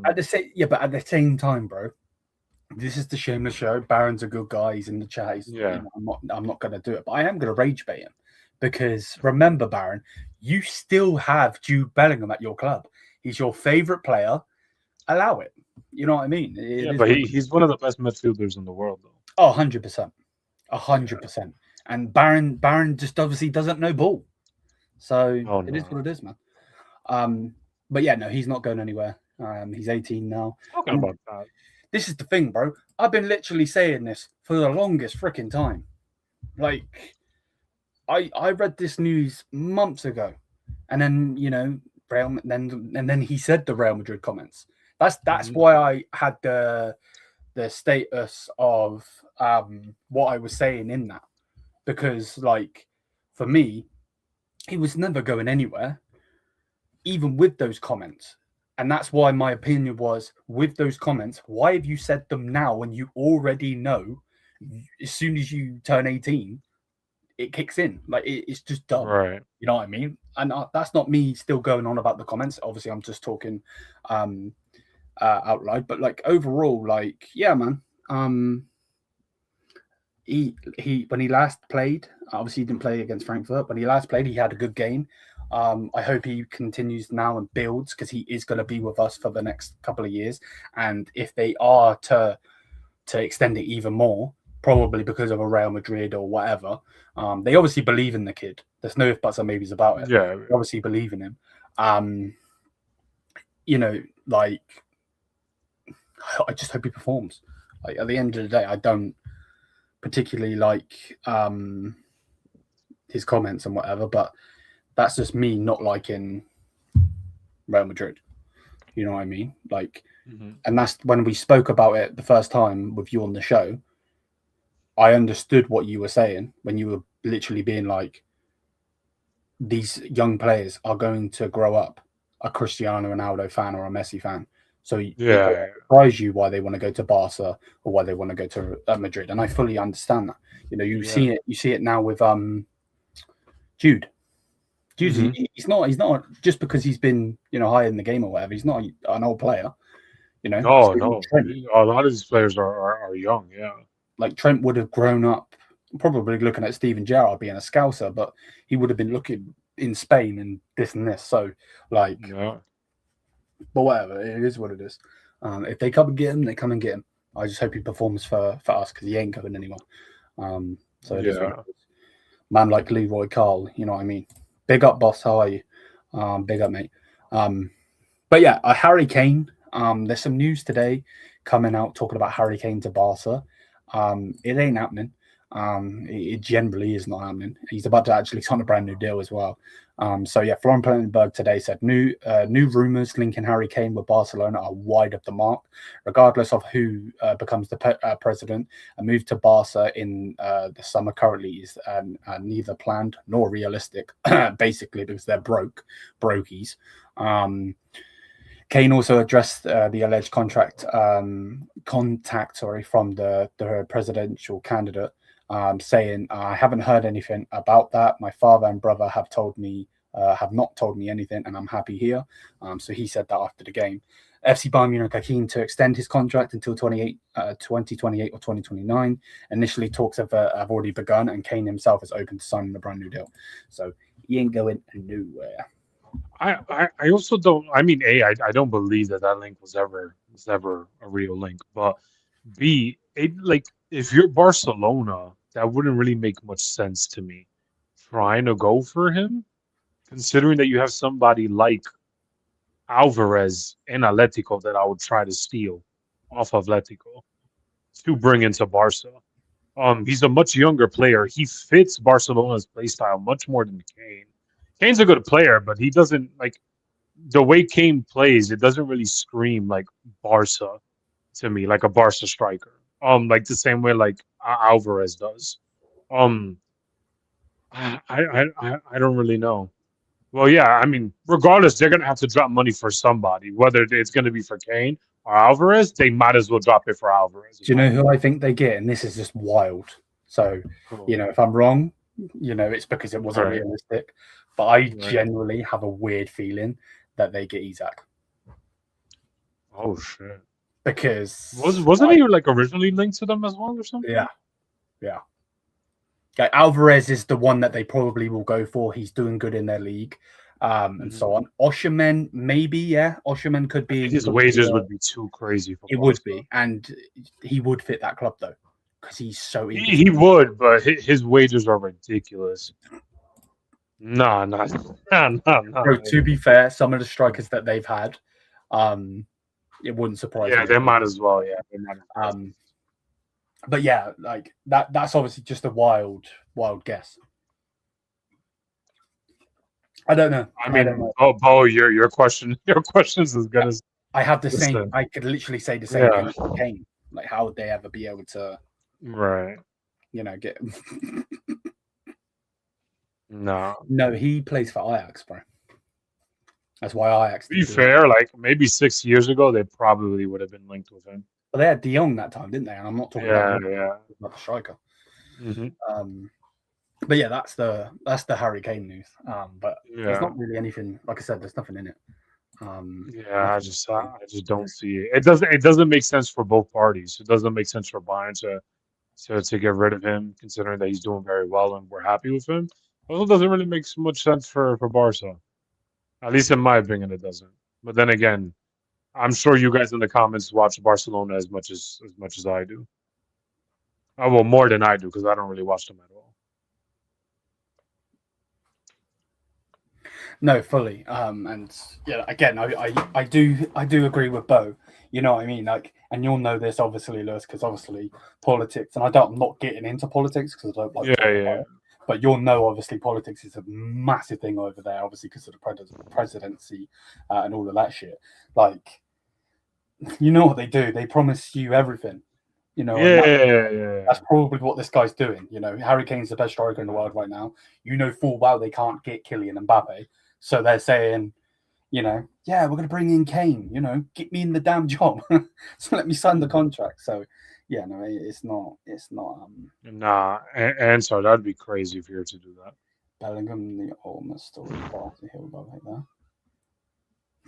At the same time, bro, this is the shameless show. Baron's a good guy. He's in the chat. I'm not going to do it, but I am going to rage bait him. Because remember, Baron, you still have Jude Bellingham at your club. He's your favorite player. Allow it. You know what I mean? But he's one of the best midfielders in the world, though. Oh, 100%. 100%. And Baron just obviously doesn't know ball. So it is what it is, man. But yeah, no, he's not going anywhere. He's 18 now. Talking about that. This is the thing, bro. I've been literally saying this for the longest freaking time. Like, I read this news months ago, and then then he said the Real Madrid comments. That's why I had the status of what I was saying in that, because like, for me, he was never going anywhere, even with those comments. And that's why my opinion was, with those comments, why have you said them now when you already know as soon as you turn 18 it kicks in? Like, it's just done, right? You know what I mean? And that's not me still going on about the comments. Obviously, I'm just talking out loud. But like, overall, like, yeah, man. He when he last played, obviously he didn't play against Frankfurt. When he last played, he had a good game. I hope he continues now and builds, because he is going to be with us for the next couple of years. And if they are to extend it even more, probably because of a Real Madrid or whatever. They obviously believe in the kid. There's no if buts or maybes about it. Yeah. They obviously believe in him. Like, I just hope he performs. Like, at the end of the day, I don't particularly like his comments and whatever, but that's just me not liking Real Madrid. You know what I mean? Like, and that's when we spoke about it the first time with you on the show. I understood what you were saying when you were literally being like, these young players are going to grow up a Cristiano Ronaldo fan or a Messi fan. So it surprise you why they want to go to Barca or why they want to go to Madrid, and I fully understand that. You know, you see it now with Jude. He's not just because he's been, you know, high in the game or whatever. He's not an old player. You know, no. A lot of these players are young. Yeah, like Trent would have grown up probably looking at Steven Gerrard being a scouser, but he would have been looking in Spain and this and this. So, like, but whatever, it is what it is. If they come and get him, they come and get him. I just hope he performs for us because he ain't going anywhere. So it is what it is. Man like Leroy Karl, you know what I mean? Big up, boss. How are you? Big up, mate. But yeah, Harry Kane. There's some news today coming out talking about Harry Kane to Barca. It ain't happening. It generally is not happening. He's about to actually sign a brand new deal as well. So yeah, Florian Plettenberg today said new rumours linking Harry Kane with Barcelona are wide of the mark. Regardless of who becomes the president, a move to Barca in the summer currently is neither planned nor realistic, basically because they're brokies. Kane also addressed the alleged contact from the presidential candidate, saying, "I haven't heard anything about that. My father and brother have not told me anything, and I'm happy here." So he said that after the game. FC Bayern Munich are keen to extend his contract until 2028 or 2029. Initially, talks have already begun, and Kane himself is open to signing a brand new deal. So he ain't going nowhere. I also don't. I mean, I don't believe that link was ever a real link. But B, if you're Barcelona, that wouldn't really make much sense to me. Trying to go for him, considering that you have somebody like Alvarez in Atletico that I would try to steal off of Atletico to bring into Barca. He's a much younger player. He fits Barcelona's play style much more than Kane. Kane's a good player, but he doesn't like the way Kane plays. It doesn't really scream like Barca to me, like a Barca striker. Like the same way like Alvarez does. I don't really know. Well, yeah, I mean, regardless, they're gonna have to drop money for somebody, whether it's gonna be for Kane or Alvarez. They might as well drop it for Alvarez. Do you know who I think they get? And this is just wild. So, you know, if I'm wrong, you know, it's because it wasn't realistic. But I genuinely have a weird feeling that they get Isaac. Oh shit! Because wasn't he like originally linked to them as well or something? Yeah. Okay, Alvarez is the one that they probably will go for. He's doing good in their league, and so on. Osherman, maybe, yeah. Osherman could be. His wages would be too crazy for. It would be, and he would fit that club though, because he's so. He would, but his wages are ridiculous. No. Bro, to be fair, some of the strikers that they've had, it wouldn't surprise me. Yeah, they might as well. Yeah, they might. But yeah, like that's obviously just a wild guess. I don't know. I mean, Bo, your question's as good as I have the same. I could literally say the same thing for Kane. Like, how would they ever be able to, you know, get? No, he plays for Ajax, bro. That's why Ajax. To be fair, like maybe 6 years ago, they probably would have been linked with him. Well, they had De Jong that time, didn't they? And I'm not talking about the striker. But yeah, that's the Harry Kane news. But there's not really anything. Like I said, there's nothing in it. I just don't see it. It doesn't make sense for both parties. It doesn't make sense for Bayern to get rid of him, considering that he's doing very well and we're happy with him. It also doesn't really make so much sense for Barca. At least in my opinion, it doesn't. But then again, I'm sure you guys in the comments watch Barcelona as much as I do. Oh, well, more than I do because I don't really watch them at all. No, fully. And yeah, again, I do agree with Bo. You know what I mean? Like, and you'll know this obviously, Lewis, because obviously politics. And I'm not getting into politics because I don't like talking about it. But you'll know obviously politics is a massive thing over there, obviously because of the presidency and all of that shit. Like, you know what they do? They promise you everything. You know, that's probably what this guy's doing. You know, Harry Kane's the best striker in the world right now. You know full well they can't get Kylian Mbappe. So they're saying, you know, yeah, we're going to bring in Kane, you know, get me in the damn job. So let me sign the contract. So, yeah, no, it's not. Nah, and so that'd be crazy if you were to do that. Bellingham, the ultimate story. Here we go, like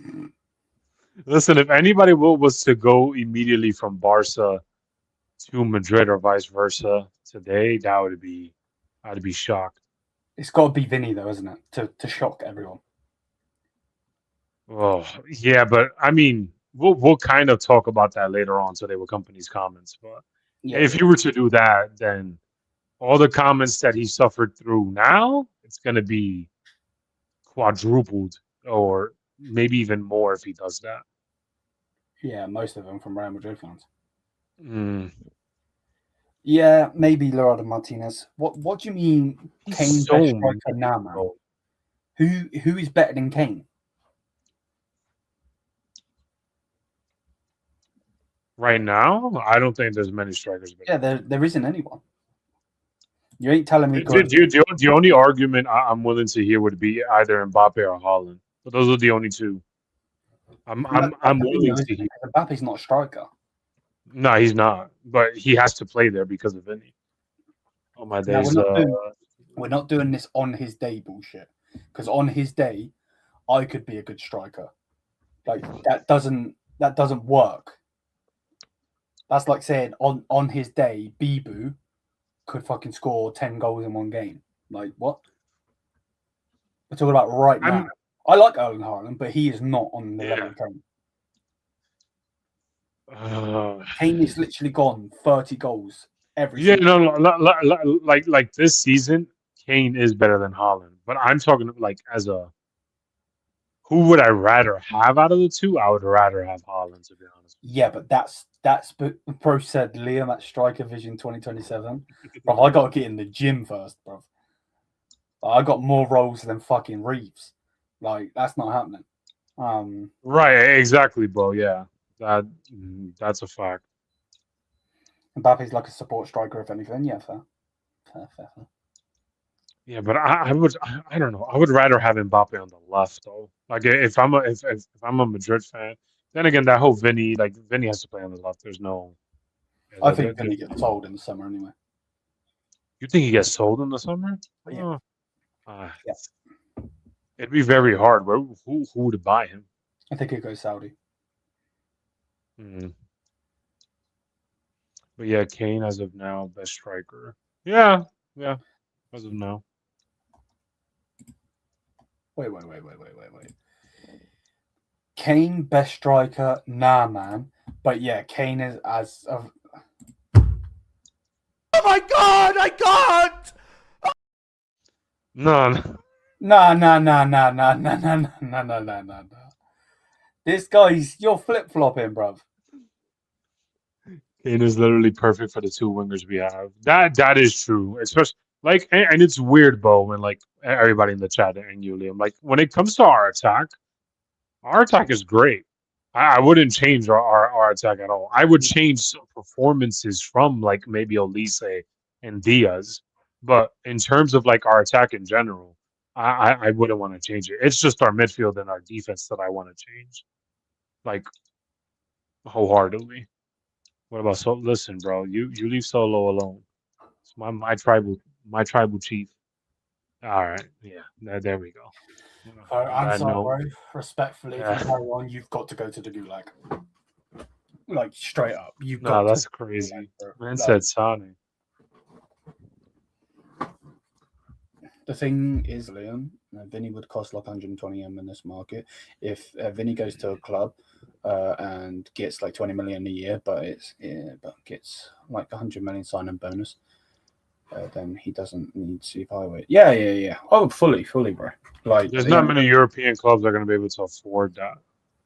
that. Listen, if anybody was to go immediately from Barca to Madrid or vice versa today, I'd be shocked. It's got to be Vinny, though, isn't it? To shock everyone. Oh, yeah, but I mean, we'll kind of talk about that later on today with company's comments. But if you were to do that, then all the comments that he suffered through now, it's going to be quadrupled or maybe even more if he does that. Yeah, most of them from Real Madrid fans. Mm. Yeah, maybe Lautaro Martinez. What do you mean Kane best striker now, man? Who is better than Kane? Right now, I don't think there's many strikers. Yeah, there isn't anyone. You ain't telling me. The only argument I'm willing to hear would be either Mbappe or Haaland. But those are the only two. I'm willing to hear. Mbappe's not a striker. No, he's not. But he has to play there because of Vinny. Oh my days. We're not doing this on his day bullshit. Because on his day, I could be a good striker. Like that doesn't work. That's like saying on his day, Bibu could fucking score 10 goals in one game. Like what? We're talking about right now. I like Erling Haaland, but he is not on the level of Kane. Kane is literally gone 30 goals every season. Like this season, Kane is better than Haaland. But I'm talking like as a who would I rather have out of the two? I would rather have Haaland, to be honest. Yeah, but that's bro said Liam at Striker Vision 2027. Bro, I gotta get in the gym first, bro. I got more roles than fucking Reeves. Like that's not happening. Right, exactly, bro. Yeah, that's a fact. Mbappe's like a support striker, if anything. Yeah, fair. Yeah, but I don't know. I would rather have Mbappe on the left though. Like if I'm a Madrid fan, then again that whole Vinny has to play on the left. There's no. I think Vinny gets sold in the summer anyway. You think he gets sold in the summer? Yeah. It'd be very hard. Who would buy him? I think it goes Saudi. But yeah, Kane as of now, best striker. Yeah, as of now. Wait. Kane best striker? Nah, man. But yeah, Kane is as of. Oh my god! I can't. No. No. This guy's you're flip flopping, bruv. Kane is literally perfect for the two wingers we have. That is true, especially like, and it's weird, Bo, when like everybody in the chat and Julian, like when it comes to our attack is great. I wouldn't change our attack at all. I would change performances from like maybe Olise and Diaz, but in terms of like our attack in general, I wouldn't want to change it. It's just our midfield and our defense that I want to change, like wholeheartedly. What about listen, bro? You leave Solo alone. It's my tribal chief. All right, yeah, there we go. I'm sorry, bro. Respectfully, if you carry on, you've got to go to the gulag. Like straight up, that's crazy. Man said Sonic. The thing is, Liam, Vinny would cost like 120 in this market. If Vinny goes to a club and gets like 20 million a year, but gets like 100 million sign-in bonus, then he doesn't need to see highway. Yeah. Oh, fully, bro. Like, There's not many European clubs that are going to be able to afford that.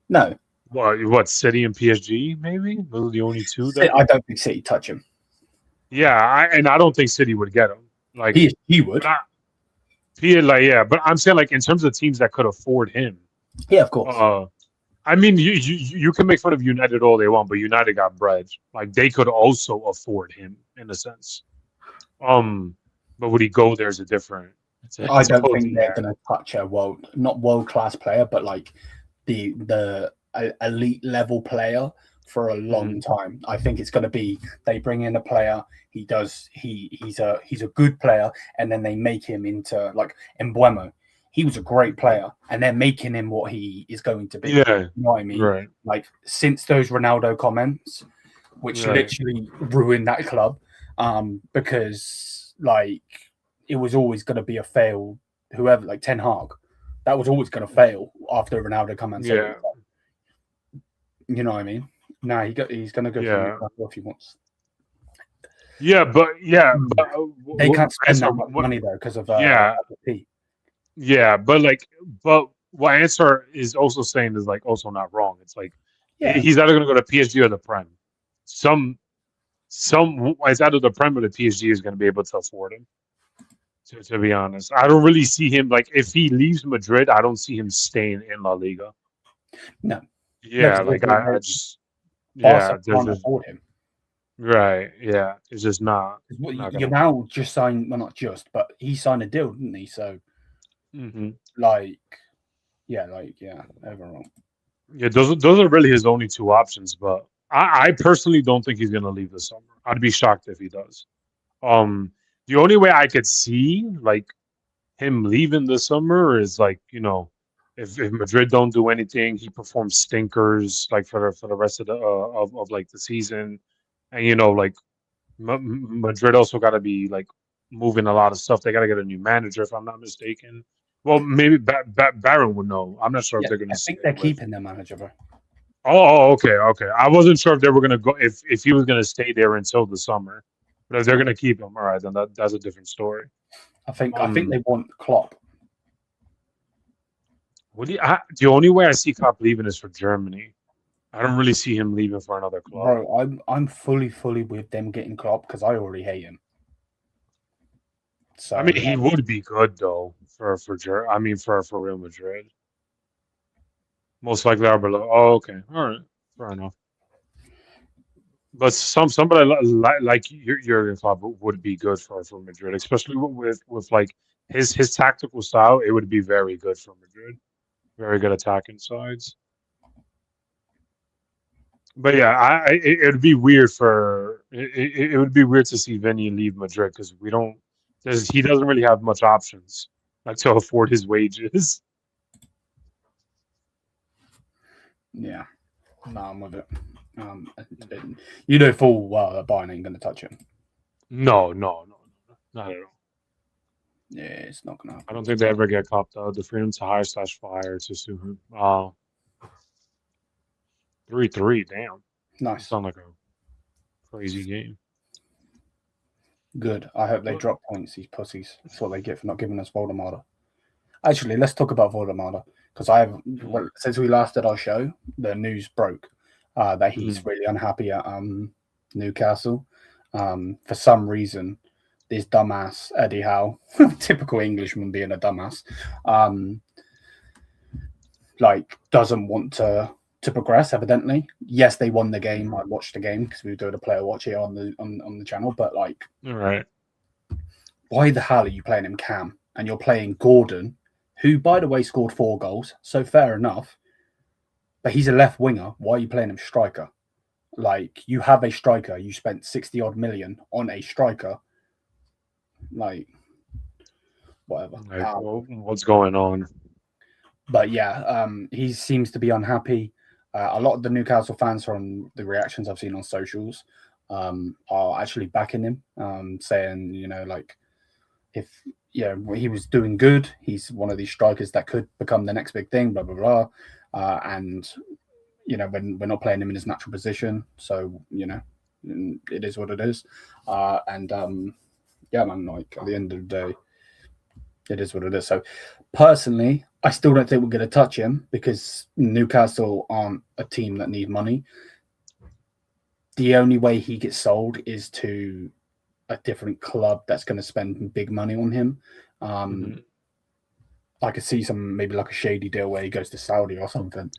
No. What, City and PSG, maybe? Those are the only two that... I don't think City touch him. Yeah, I don't think City would get him. Like, he would. But I'm saying, like, in terms of teams that could afford him. Yeah, of course. I mean, you can make fun of United all they want, but United got bread. Like, they could also afford him, in a sense. But would he go there is a different... I don't think they're going to touch a not world-class player, but like the elite level player for a long time. I think it's going to be they bring in a player, he's a good player, and then they make him into like Mbeumo. He was a great player, and they're making him what he is going to be. Yeah, you know what I mean? Right. Like since those Ronaldo comments, which literally ruined that club, because like it was always going to be a fail. Whoever, like Ten Hag, that was always going to fail after Ronaldo come and said it. You know what I mean? Nah, he's going to go to Newcastle if he wants. Yeah, but they can't spend that much money though because of Yeah, but what Answer is also saying is like also not wrong. It's like he's either going to go to PSG or the Prem. It's either the Prem or the PSG is going to be able to afford him. To be honest, I don't really see him like if he leaves Madrid, I don't see him staying in La Liga. No. Yeah, like I just Barca can't afford him. Right. Yeah, it's just not. Yamal just signed, well, not just, but he signed a deal, didn't he? So, overall. Yeah, those are really his only two options. But I personally don't think he's gonna leave this summer. I'd be shocked if he does. The only way I could see like him leaving this summer is like, you know, if Madrid don't do anything, he performs stinkers like for the rest of the of like the season, and you know like Madrid also got to be like moving a lot of stuff. They got to get a new manager, if I'm not mistaken. Well, maybe Baron would know. I'm not sure if they're going to. I think they're keeping their manager, bro. Oh, okay. I wasn't sure if they were going to go if he was going to stay there until the summer. But if they're going to keep him, all right, then that's a different story. I think they want Klopp. The only way I see Klopp leaving is for Germany. I don't really see him leaving for another club. Bro, I'm fully with them getting Klopp because I already hate him. So I mean, he would be good though for Real Madrid. Most likely, are below. Oh, okay, all right, fair enough. But somebody like Jurgen Klopp would be good for Madrid, especially with like his tactical style. It would be very good for Madrid. Very good attacking sides. But yeah, it would be weird it would be weird to see Vinny leave Madrid because he doesn't really have much options like to afford his wages. Yeah, no, I'm with it. You know full well that Bayern ain't going to touch him. No, not at all. Yeah, it's not going to happen. I don't think they ever get copped the freedom to hire/fire to sue him. 3-3, damn. Nice. Sound like a crazy game. Good. I hope they drop points, these pussies. That's what they get for not giving us Voldemort. Actually, let's talk about Voldemort because since we last did our show, the news broke that he's really unhappy at Newcastle. For some reason, this dumbass Eddie Howe, typical Englishman being a dumbass, doesn't want to progress. Evidently, yes, they won the game. I watched the game because we were doing a player watch here on the channel. But all right, why the hell are you playing him Cam and you're playing Gordon, who by the way scored 4 goals? So fair enough, but he's a left winger. Why are you playing him striker? Like you have a striker. You spent 60 odd million on a striker. Like whatever. What's going on? But yeah, he seems to be unhappy. A lot of the Newcastle fans from the reactions I've seen on socials are actually backing him, saying, you know, like if he was doing good. He's one of these strikers that could become the next big thing. Blah blah blah. And when we're not playing him in his natural position, so it is what it is. Man, like at the end of the day, it is what it is. So personally, I still don't think we're going to touch him because Newcastle aren't a team that need money. The only way he gets sold is to a different club that's going to spend big money on him. I could see maybe like a shady deal where he goes to Saudi or something,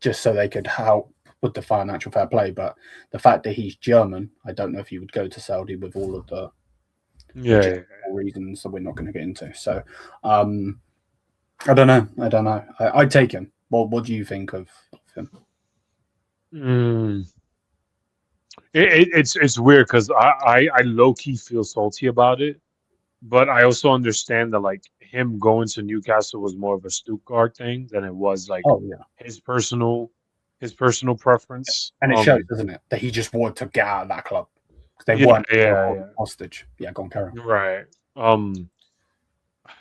just so they could help with the financial fair play. But the fact that he's German, I don't know if he would go to Saudi with all of the reasons that we're not going to get into. So I don't know. I'd take him. What do you think of him? It's weird because I low key feel salty about it, but I also understand that like him going to Newcastle was more of a Stuttgart thing than it was like his personal preference. And it shows, doesn't it, that he just wanted to get out of that club. They weren't hostage. Yeah, go on, Karl. Right.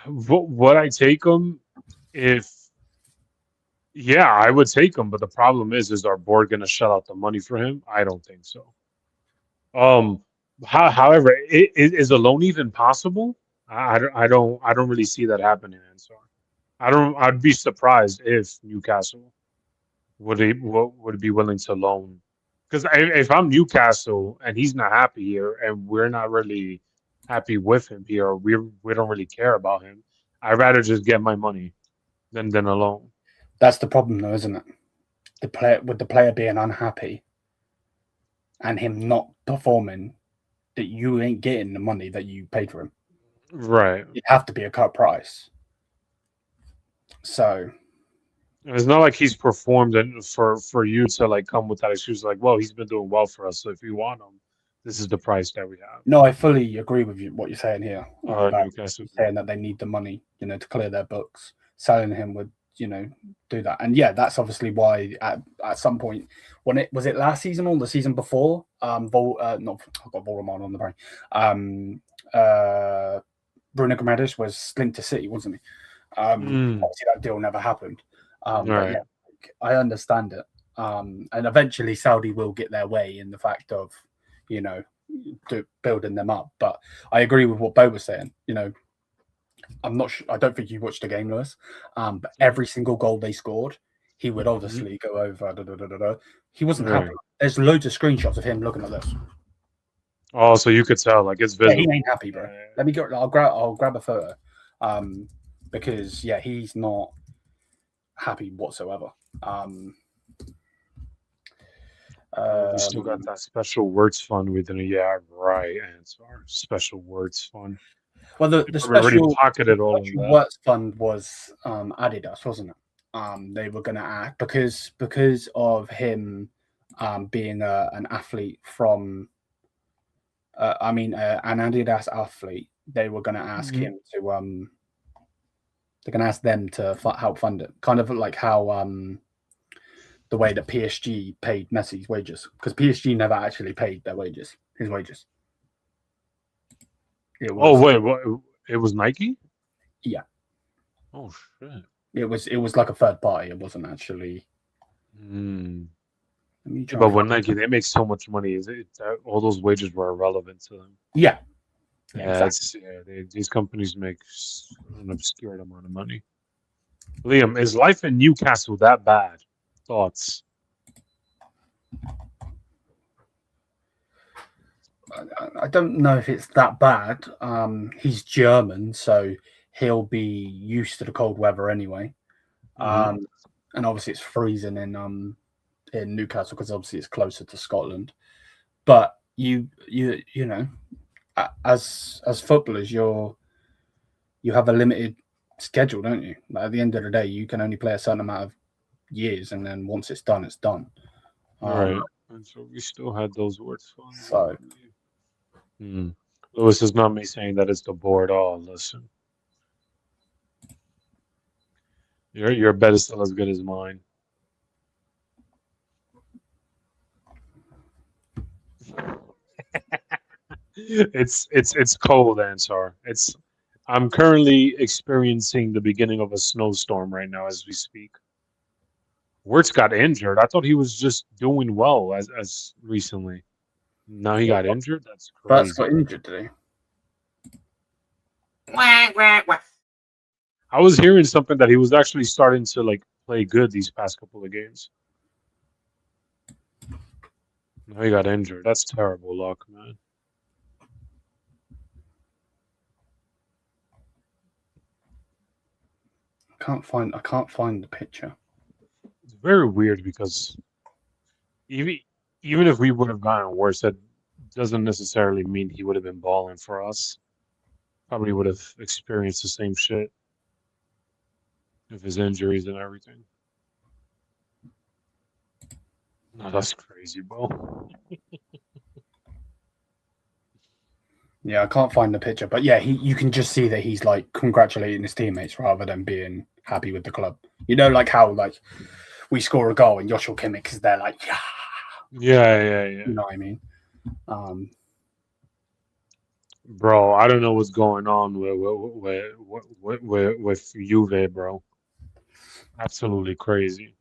Would I take him if? Yeah, I would take him, but the problem is our board going to shut out the money for him? I don't think so. However, is a loan even possible? I don't really see that happening. And so I'd be surprised if Newcastle would be willing to loan, because if I'm Newcastle and he's not happy here and we're not really happy with him here, or we don't really care about him, I'd rather just get my money than a loan. That's the problem, though, isn't it? The player being unhappy and him not performing, that you ain't getting the money that you paid for him. Right. It'd have to be a cut price. So it's not like he's performed for you to like come with that excuse like, well, he's been doing well for us, so if you want him, this is the price that we have. No, I fully agree with you what you're saying here. Newcastle saying that they need the money, to clear their books. Selling him would, do that. And yeah, that's obviously why at some point, when it last season or the season before, I've got Volleyman on the brain. Bruno Guimaraes was linked to City, wasn't he? Obviously that deal never happened. But yeah, I understand it. And eventually Saudi will get their way in the fact of, building them up. But I agree with what Bo was saying. I'm not sure. I don't think you watched the game, Lewis. But every single goal they scored, he would obviously go over. He wasn't happy. There's loads of screenshots of him looking at this. Oh, so you could tell, like, it's visible. Yeah, he ain't happy, bro. Let me go. I'll grab a photo. Because he's not happy whatsoever. We still got that special words fund within answer. Special words fund. Well, the special pocketed all of that. works fund was Adidas, wasn't it? They were going to act because of him being an athlete from, an Adidas athlete. They were going to ask him to they're going to ask them to help fund it, kind of like how the way that PSG paid Messi's wages, because PSG never actually paid his wages. What? It was Nike? Yeah. Oh shit! It was like a third party. It wasn't actually. But when Nike, they make so much money. All those wages were irrelevant to them? Yeah. These companies make an obscure amount of money. Liam, is life in Newcastle that bad? Thoughts? I don't know if it's that bad. He's German, so he'll be used to the cold weather anyway. And obviously it's freezing in Newcastle because obviously it's closer to Scotland. But you know, as footballers, you have a limited schedule, don't you? Like at the end of the day, you can only play a certain amount of years, and then once it's done, it's done. Right. And so we still had those words fun. So Lewis is not me saying that it's the board. Oh, listen. Your bet is still as good as mine. It's cold, Ansar. I'm currently experiencing the beginning of a snowstorm right now as we speak. Wirtz got injured. I thought he was just doing well as recently. Now he got injured. That's Burt's crazy. got injured today. I was hearing something that he was actually starting to like play good these past couple of games. Now he got injured. That's terrible luck, man. I can't find the picture. It's very weird because even if we would have gotten worse, that doesn't necessarily mean he would have been balling for us. Probably would have experienced the same shit with his injuries and everything. No, that's crazy, bro. Yeah, I can't find the picture, but yeah, you can just see that he's like congratulating his teammates rather than being happy with the club. You know, like how like we score a goal and Joshua Kimmich is there like, Yeah. You know what I mean? Bro, I don't know what's going on with Juve, bro. Absolutely crazy.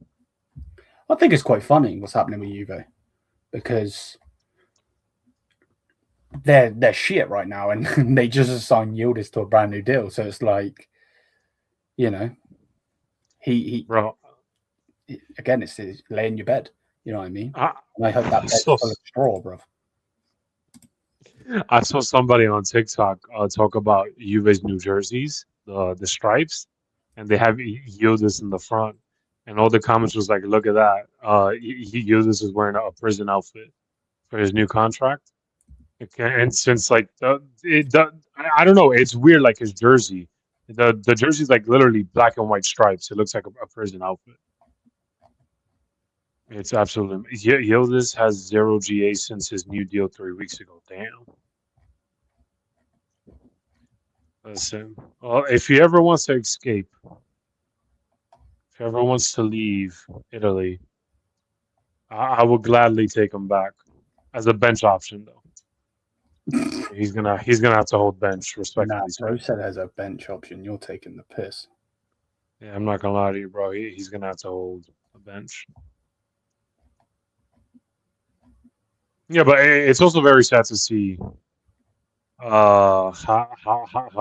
I think it's quite funny what's happening with Juve because they're shit right now, and they just assigned Yildiz to a brand new deal. So it's like, you know, he bro. Again, it's lay in your bed. You know what I mean? And I hope that bed's so, full of straw, bro. I saw somebody on TikTok talk about Juve's new jerseys, the stripes, and they have Yildiz in the front, and all the comments was like, "Look at that! Yildiz is wearing a prison outfit for his new contract." Okay, and since like I don't know, it's weird. Like his jersey, the jersey's like literally black and white stripes. It looks like a prison outfit. It's absolutely. Yildiz has 0 GA since his new deal 3 weeks ago. Damn. Listen, well, if he ever wants to escape, if he ever wants to leave Italy, I would gladly take him back as a bench option, though. He's gonna have to hold bench, respectfully. Nah, bro said as a bench option. You're taking the piss. Yeah, I'm not gonna lie to you, bro. He's gonna have to hold a bench. Yeah, but it's also very sad to see how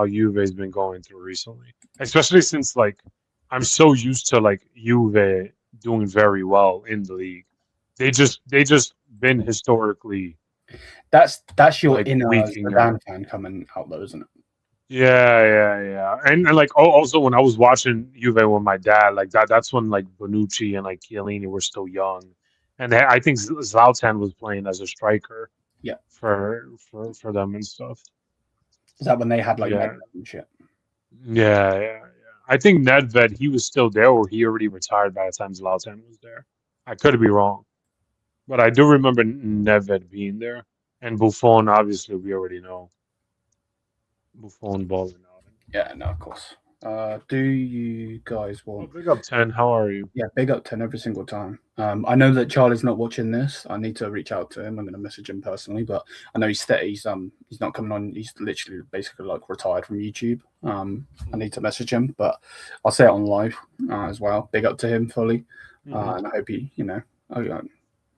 Juve's been going through recently, especially since like I'm so used to like Juve doing very well in the league. They just been historically That's your like inner weak in Zidane Europe. fan coming out, though, isn't it? Yeah. And like also when I was watching Juve with my dad, like that's when like Bonucci and like Chiellini were still young, and I think Zlatan was playing as a striker. Yeah. For them and stuff. Is that when they had like Yeah. Nedved and shit? Yeah. I think Nedved, he was still there, or he already retired by the time Zlatan was there. I could be wrong, but I do remember Nedved being there, and Buffon. Obviously, we already know Buffon balling out. Yeah, no, of course. Do you guys want? Big up 10. How are you? Yeah, big up 10 every single time. I know that Charlie's not watching this. I need to reach out to him. I'm going to message him personally, but I know he's not coming on. He's literally basically like retired from YouTube. I need to message him, but I'll say it on live as well. Big up to him fully, and I hope he, I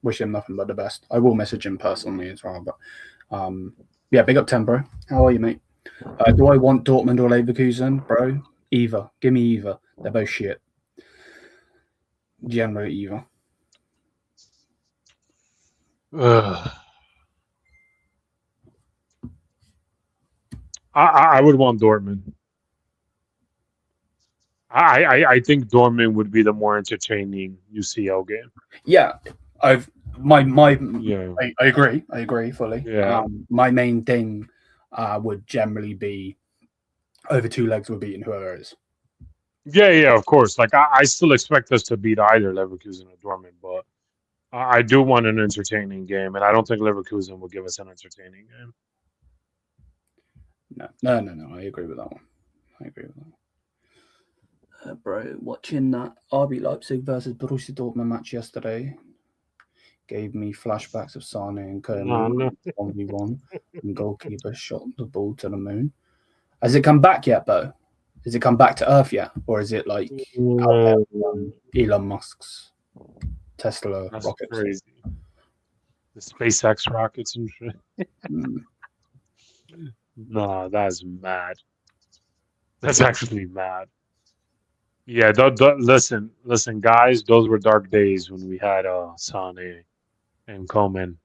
wish him nothing but the best. I will message him personally as well, but yeah, big up 10, bro. How are you, mate? Do I want Dortmund or Leverkusen, bro? Either. Give me either. They're both shit. Generally, either. I would want Dortmund. I think Dortmund would be the more entertaining UCL game. Yeah, I agree. I agree fully. Yeah. My main thing would generally be over 2 legs we're beating whoever it is. Yeah, of course. Like I still expect us to beat either Leverkusen or Dortmund, but I do want an entertaining game, and I don't think Leverkusen will give us an entertaining game. No. I agree with that one. Bro, watching that RB Leipzig versus Borussia Dortmund match yesterday, gave me flashbacks of Sane and Kane No. 1v1, and goalkeeper shot the ball to the moon. Has it come back yet, Bo? Has it come back to Earth yet, or is it like out there on Elon Musk's Tesla That's rockets? crazy. The SpaceX rockets and shit. No, that's mad. That's actually mad. Yeah, listen, guys. Those were dark days when we had Sane and Coleman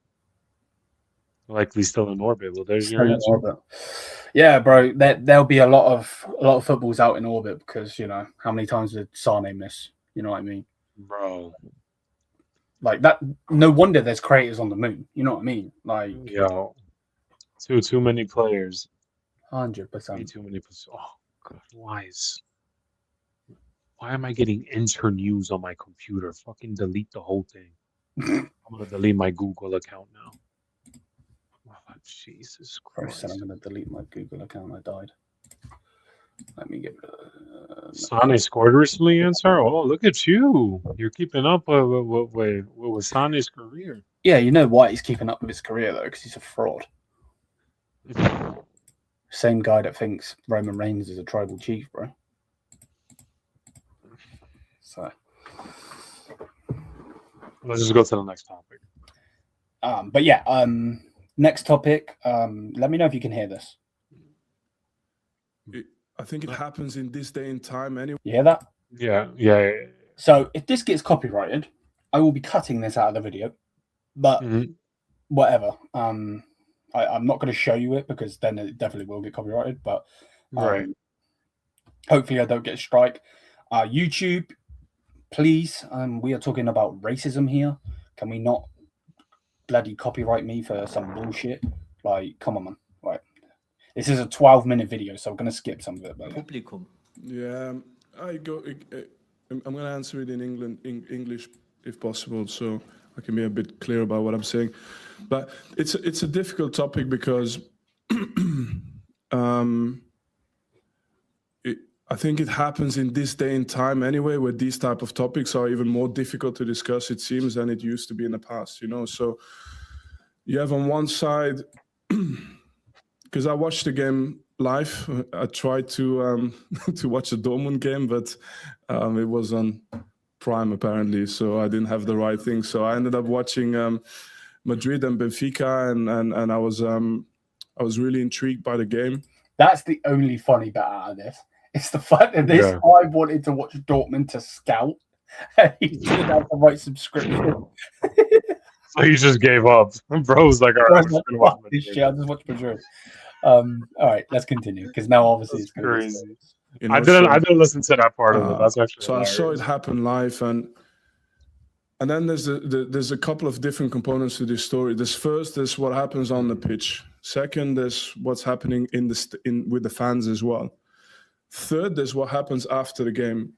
likely still in orbit. Well, there's your Still in answer. orbit. Yeah, bro. There'll be a lot of footballs out in orbit because how many times did Sane miss? You know what I mean, Bro. Like that. No wonder there's craters on the moon. You know what I mean? Like, Yo, too many players. 100%. Too many. Oh God, why am I getting enter news on my computer? Fucking delete the whole thing. I'm gonna delete my Google account now. Oh, Jesus Christ! I'm gonna delete my Google account. I died. Let me get. Sane scored recently, answer. Oh, look at you! You're keeping up with Sane's career. Yeah, you know why he's keeping up with his career though, because he's a fraud. Same guy that thinks Roman Reigns is a tribal chief, bro. So let's just go to the next topic. But yeah, next topic. Let me know if you can hear this. I think it happens in this day and time anyway. You hear that? Yeah. So if this gets copyrighted, I will be cutting this out of the video. But whatever. I'm not going to show you it because then it definitely will get copyrighted. But right. Hopefully I don't get a strike. YouTube, please. We are talking about racism here. Can we not bloody copyright me for some bullshit? Like, come on, man. Right. This is a 12-minute video, so I'm going to skip some of it. But Publikum. Yeah, I'm going to answer it in English if possible, so I can be a bit clear about what I'm saying. But it's a difficult topic because I think it happens in this day and time anyway, where these type of topics are even more difficult to discuss, it seems, than it used to be in the past, So you have on one side, because I watched the game live. I tried to watch the Dortmund game, but it was on Prime apparently, so I didn't have the right thing. So I ended up watching Madrid and Benfica, and I was really intrigued by the game. That's the only funny bit out of this. It's the fact that this guy wanted to watch Dortmund to scout, and he didn't have the right subscription. So he just gave up. Bro's like, all right, I'm just gonna watch I'll just watch Madrid. All right, let's continue because now obviously it's crazy. I didn't listen to that part of it. That's actually so hilarious. I saw it happen live, and then there's a couple of different components to this story. First is what happens on the pitch. Second is what's happening with the fans as well. Third is what happens after the game.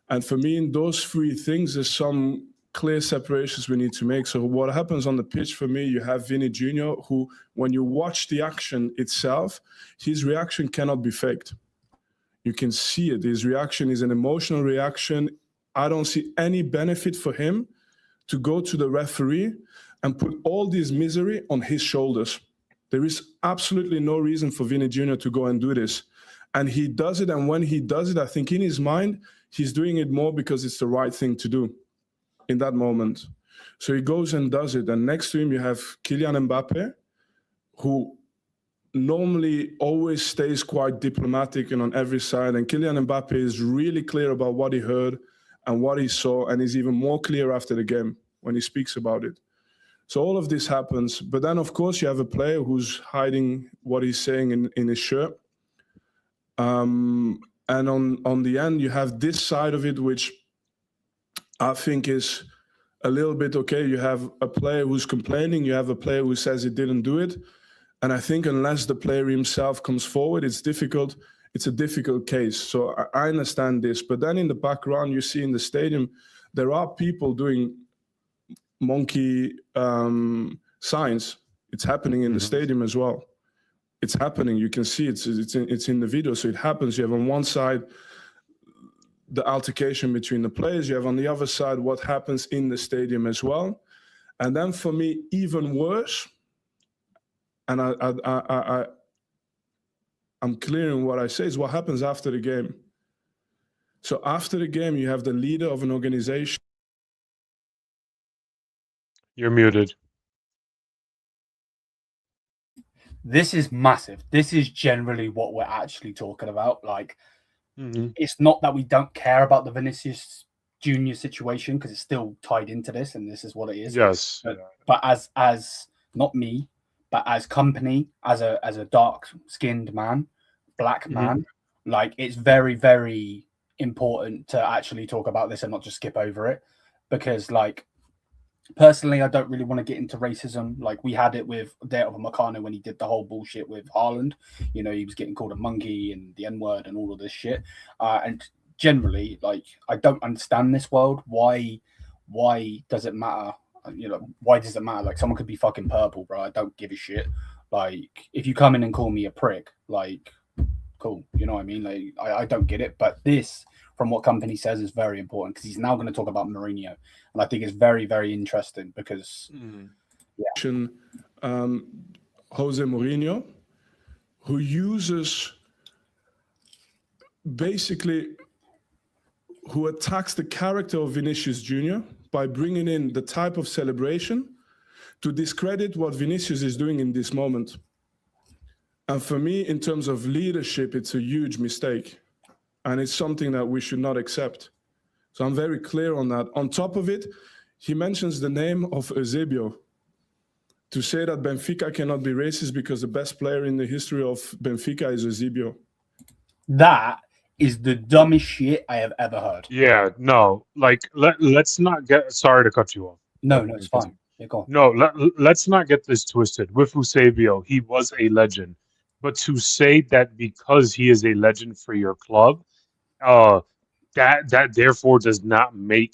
And for me, in those three things, there's some clear separations we need to make. So what happens on the pitch, for me, you have Vinny Jr., who, when you watch the action itself, his reaction cannot be faked. You can see it. His reaction is an emotional reaction. I don't see any benefit for him to go to the referee and put all this misery on his shoulders. There is absolutely no reason for Vinny Jr. to go and do this. And he does it, and when he does it, I think in his mind, he's doing it more because it's the right thing to do in that moment. So he goes and does it. And next to him, you have Kylian Mbappe, who normally always stays quite diplomatic and on every side. And Kylian Mbappe is really clear about what he heard and what he saw, and is even more clear after the game when he speaks about it. So all of this happens. But then, of course, you have a player who's hiding what he's saying in his shirt. And on the end, you have this side of it, which I think is a little bit okay. You have a player who's complaining. You have a player who says he didn't do it. And I think unless the player himself comes forward, it's difficult. It's a difficult case. So I understand this. But then in the background, you see in the stadium, there are people doing monkey signs. It's happening in the stadium as well. It's happening. You can see it's in the video. So it happens. You have on one side the altercation between the players. You have on the other side what happens in the stadium as well. And then for me, even worse, and I'm clear in what I say, is what happens after the game. So after the game, you have the leader of an organization. You're muted. This is massive. This is generally what we're actually talking about. Like, Mm-hmm. it's not that we don't care about the Vinicius Junior situation, because it's still tied into this, and this is what it is. Yes. But as not me, but as company, as a dark-skinned man, black man, like, it's very, very important to actually talk about this and not just skip over it, because, like, personally, I don't really want to get into racism. Like, we had it with Dale Meccano when he did the whole bullshit with Haaland. You know, he was getting called a monkey and the N-word and all of this shit. And generally, like, I don't understand this world. Why does it matter? You know, why does it matter? Like, someone could be fucking purple, bro. I don't give a shit. Like, if you come in and call me a prick, like, cool. You know what I mean? Like, I don't get it. But this, from what company says, is very important, because he's now going to talk about Mourinho. And I think it's very, very interesting because, Jose Mourinho, who uses basically, who attacks the character of Vinicius Junior by bringing in the type of celebration to discredit what Vinicius is doing in this moment. And for me, in terms of leadership, it's a huge mistake. And it's something that we should not accept. So I'm very clear on that. On top of it, he mentions the name of Eusebio. To say that Benfica cannot be racist because the best player in the history of Benfica is Eusebio. That is the dumbest shit I have ever heard. Yeah, no, like let's not get. Sorry to cut you off. No, it's fine. Yeah, go on. No, let's not get this twisted. With Eusebio, he was a legend, but to say that because he is a legend for your club, that therefore does not make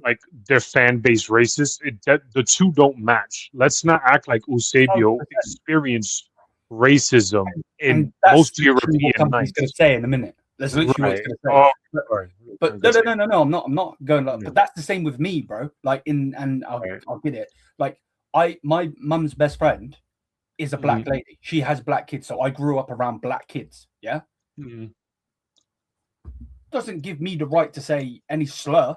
like their fan base racist. That the two don't match. Let's not act like Eusebio 100%. experienced racism in And that's most literally European what company's nights. going to say in a minute. That's literally Right. what it's going to say. Oh, sorry. But no. I'm not going like. But that's the same with me, bro. Like, I'll get it. Like, my mum's best friend is a black lady. She has black kids, so I grew up around black kids. Yeah. Doesn't give me the right to say any slur.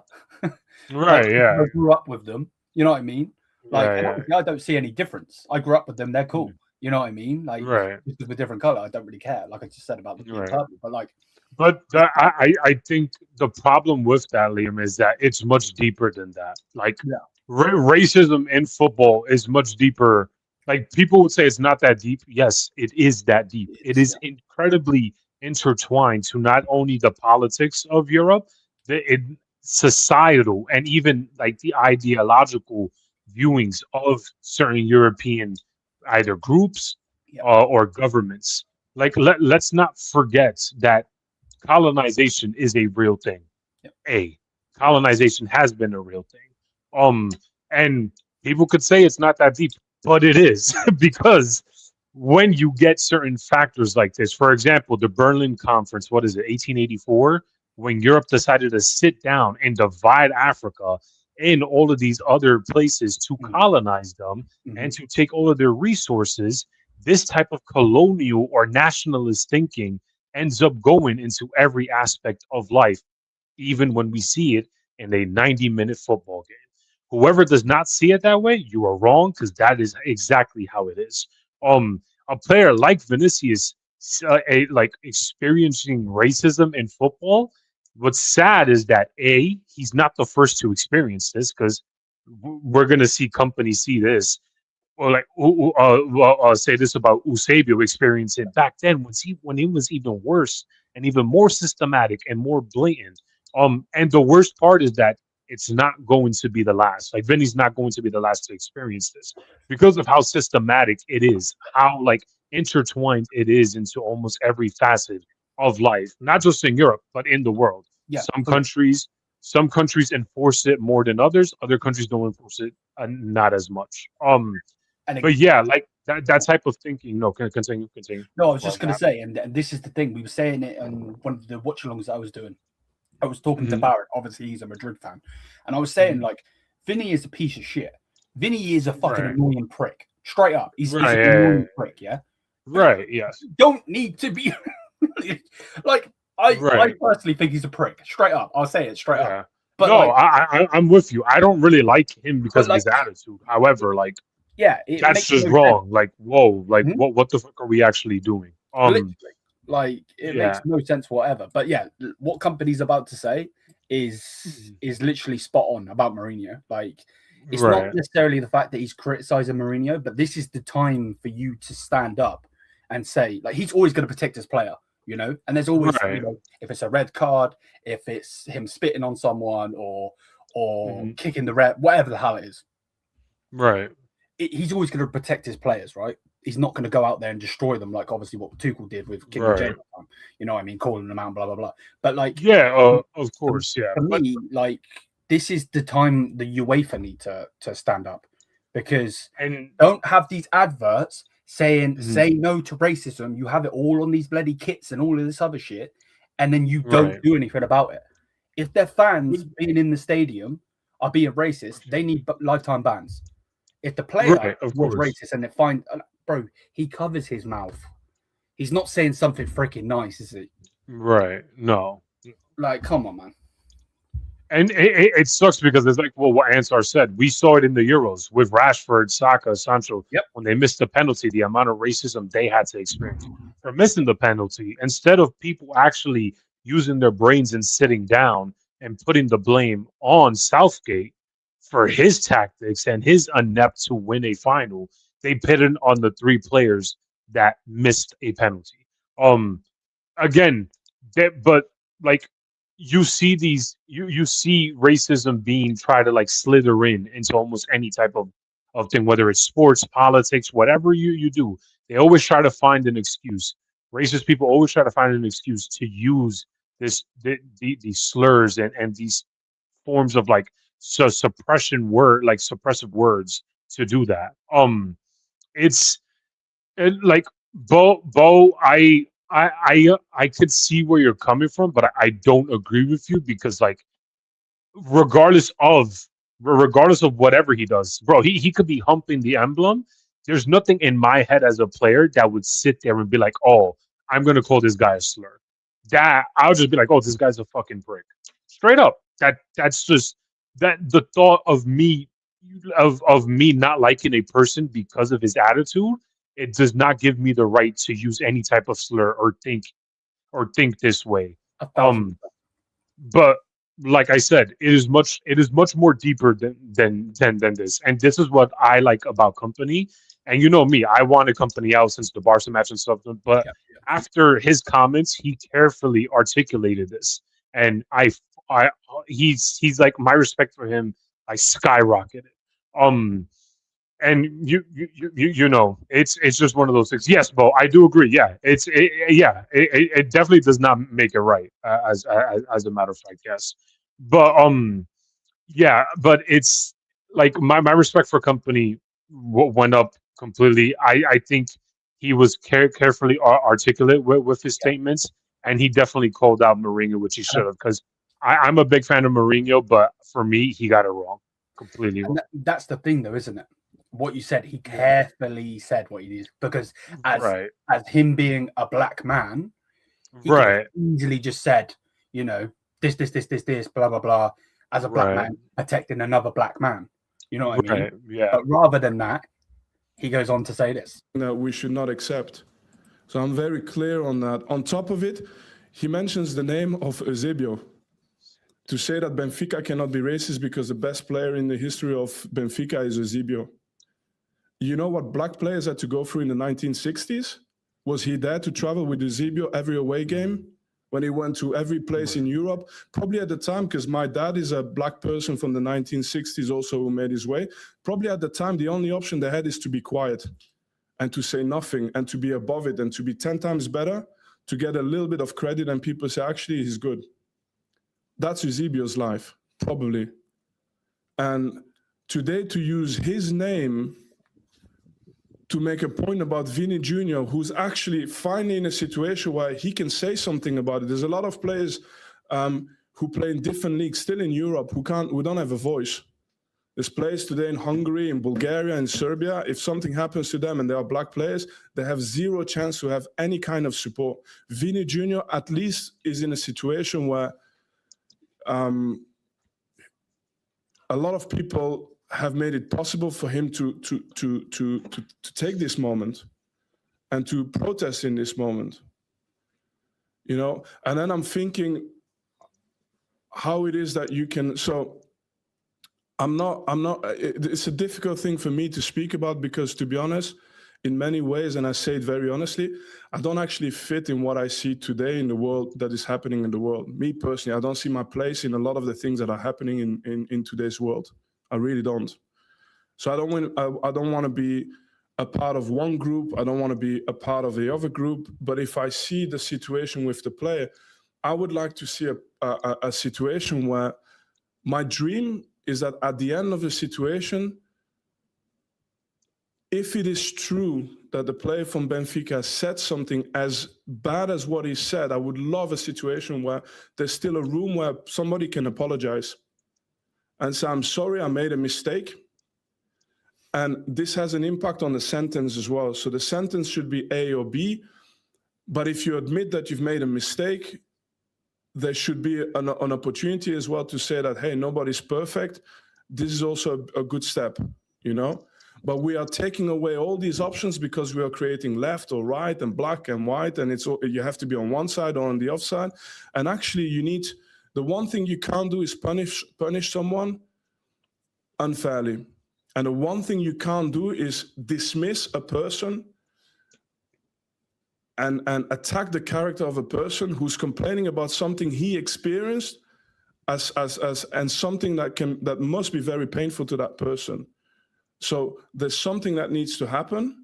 Right. Like, Yeah. I grew up with them. You know what I mean? Like, Right, and yeah. obviously I don't see any difference. I grew up with them. They're cool. You know what I mean? Like, Right. just with a different color, I don't really care. Like I just said about the Right. purple, but like. But I think the problem with that, Liam, is that it's much deeper than that. Like, racism in football is much deeper. Like, people would say it's not that deep. Yes, it is that deep. It is incredibly intertwined to not only the politics of Europe, the societal, and even like the ideological viewings of certain European either groups or governments. Like, let's not forget that colonization is a real thing. Colonization has been a real thing. And people could say it's not that deep, but it is because when you get certain factors like this, for example, the Berlin Conference, what is it, 1884, when Europe decided to sit down and divide Africa in all of these other places to colonize them and to take all of their resources, this type of colonial or nationalist thinking ends up going into every aspect of life, even when we see it in a 90-minute football game. Whoever does not see it that way, you are wrong, because that is exactly how it is. A player like Vinicius, like experiencing racism in football. What's sad is that he's not the first to experience this, because we're gonna see companies see this. Or like say this about Eusebio experiencing back then when he was even worse and even more systematic and more blatant. And the worst part is that it's not going to be the last. Like, Vinny's not going to be the last to experience this because of how systematic it is, how like intertwined it is into almost every facet of life, not just in Europe but in the world. Some countries enforce it more than others. Other countries don't enforce it not as much. But yeah, like that type of thinking. No, continue. No, I was just going to say, and this is the thing. We were saying it on one of the watch-alongs I was doing. I was talking to Barrett. Obviously, he's a Madrid fan. And I was saying, like, Vinny is a piece of shit. Vinny is a fucking Right. annoying prick. Straight up. He's Right, an yeah, annoying yeah. prick, yeah? Right. Yes. Don't need to be like I Right. personally think he's a prick. Straight up. I'll say it straight up. Yeah. But No, like, I'm with you. I don't really like him because But, of his attitude. However, like yeah, it that's makes just no wrong. Like, whoa, like Mhm. what the fuck are we actually doing? Literally. Like it yeah. makes no sense whatever. But yeah, what company's about to say is literally spot on about Mourinho. Like it's Right. not necessarily the fact that he's criticizing Mourinho, but this is the time for you to stand up and say, like, he's always going to protect his player, you know? And there's always, Right. you know, if it's a red card, if it's him spitting on someone or kicking the rep, whatever the hell it is, Right. he's always going to protect his players, right? He's not going to go out there and destroy them like obviously what Tuchel did with King Right. James. You know what I mean? Calling them out, blah, blah, blah. But like, Yeah, of course, yeah. for me, like, this is the time the UEFA need to stand up, because And don't have these adverts saying Mhm. say no to racism. You have it all on these bloody kits and all of this other shit, and then you don't Right. do anything about it. If their fans being in the stadium are being racist, they need lifetime bans. If the player Right, of was course. racist and they find, bro, he covers his mouth. He's not saying something freaking nice, is he? Right. No. Like, come on, man. And it sucks because it's like, well, what Ansar said. We saw it in the Euros with Rashford, Saka, Sancho. Yep. When they missed the penalty, the amount of racism they had to experience for missing the penalty, instead of people actually using their brains and sitting down and putting the blame on Southgate for his tactics and his inept to win a final, they pitted on the three players that missed a penalty. Again, but like, you see these you see racism being tried to like slither into almost any type of thing, whether it's sports, politics, whatever you do. They always try to find an excuse. Racist people always try to find an excuse to use these slurs and these forms of like suppression word, like suppressive words, to do that. It's like Bo, I could see where you're coming from, but I don't agree with you because, like, regardless of whatever he does, bro, he could be humping the emblem. There's nothing in my head as a player that would sit there and be like, oh, I'm gonna call this guy a slur. That I'll just be like, oh, this guy's a fucking prick. Straight up. That's just that the thought of me not liking a person because of his attitude, it does not give me the right to use any type of slur or think this way. 1,000%. But like I said, it is much more deeper than this. And this is what I like about Company. And you know me, I wanted Company out since the Barca match and stuff. But after his comments, he carefully articulated this, and he's like, my respect for him, I skyrocketed. And you know, it's just one of those things. Yes, Bo, I do agree. Yeah, it definitely does not make it right, as a matter of fact. Yes, but yeah, but it's like my respect for Company went up completely. I think he was carefully articulate with his statements, and he definitely called out Mourinho, which he should have, because I'm a big fan of Mourinho, but for me, he got it wrong, completely wrong. That's the thing, though, isn't it? What you said, he carefully said what he did, because as him being a black man, he could have easily just said, you know, this, blah, blah, blah, as a black man protecting another black man. You know what I mean? Yeah. But rather than that, he goes on to say this. No, we should not accept. So I'm very clear on that. On top of it, he mentions the name of Eusebio. To say that Benfica cannot be racist because the best player in the history of Benfica is Eusebio. You know what black players had to go through in the 1960s? Was he there to travel with Eusebio every away game? When he went to every place in Europe? Probably at the time, because my dad is a black person from the 1960s also who made his way. Probably at the time, the only option they had is to be quiet and to say nothing and to be above it and to be 10 times better, to get a little bit of credit and people say, actually, he's good. That's Eusebio's life, probably. And today, to use his name to make a point about Vini Jr., who's actually finally in a situation where he can say something about it. There's a lot of players who play in different leagues still in Europe who don't have a voice. There's players today in Hungary, in Bulgaria, in Serbia. If something happens to them and they are black players, they have zero chance to have any kind of support. Vini Jr. at least is in a situation where a lot of people have made it possible for him to take this moment and to protest in this moment. You know, and then I'm thinking how it is that you can. So I'm not. It's a difficult thing for me to speak about because, to be honest, in many ways, and I say it very honestly, I don't actually fit in what I see today in the world that is happening in the world. Me personally, I don't see my place in a lot of the things that are happening in today's world. I really don't. So I don't want to be a part of one group. I don't want to be a part of the other group. But if I see the situation with the player, I would like to see a situation where my dream is that at the end of the situation, if it is true that the player from Benfica said something as bad as what he said, I would love a situation where there's still a room where somebody can apologize and say, I'm sorry, I made a mistake. And this has an impact on the sentence as well. So the sentence should be A or B. But if you admit that you've made a mistake, there should be an opportunity as well to say that, hey, nobody's perfect. This is also a good step, you know? But we are taking away all these options because we are creating left or right and black and white, and you have to be on one side or on the other side. And actually, the one thing you can't do is punish someone unfairly. And the one thing you can't do is dismiss a person and attack the character of a person who's complaining about something he experienced and something that must be very painful to that person. So there's something that needs to happen.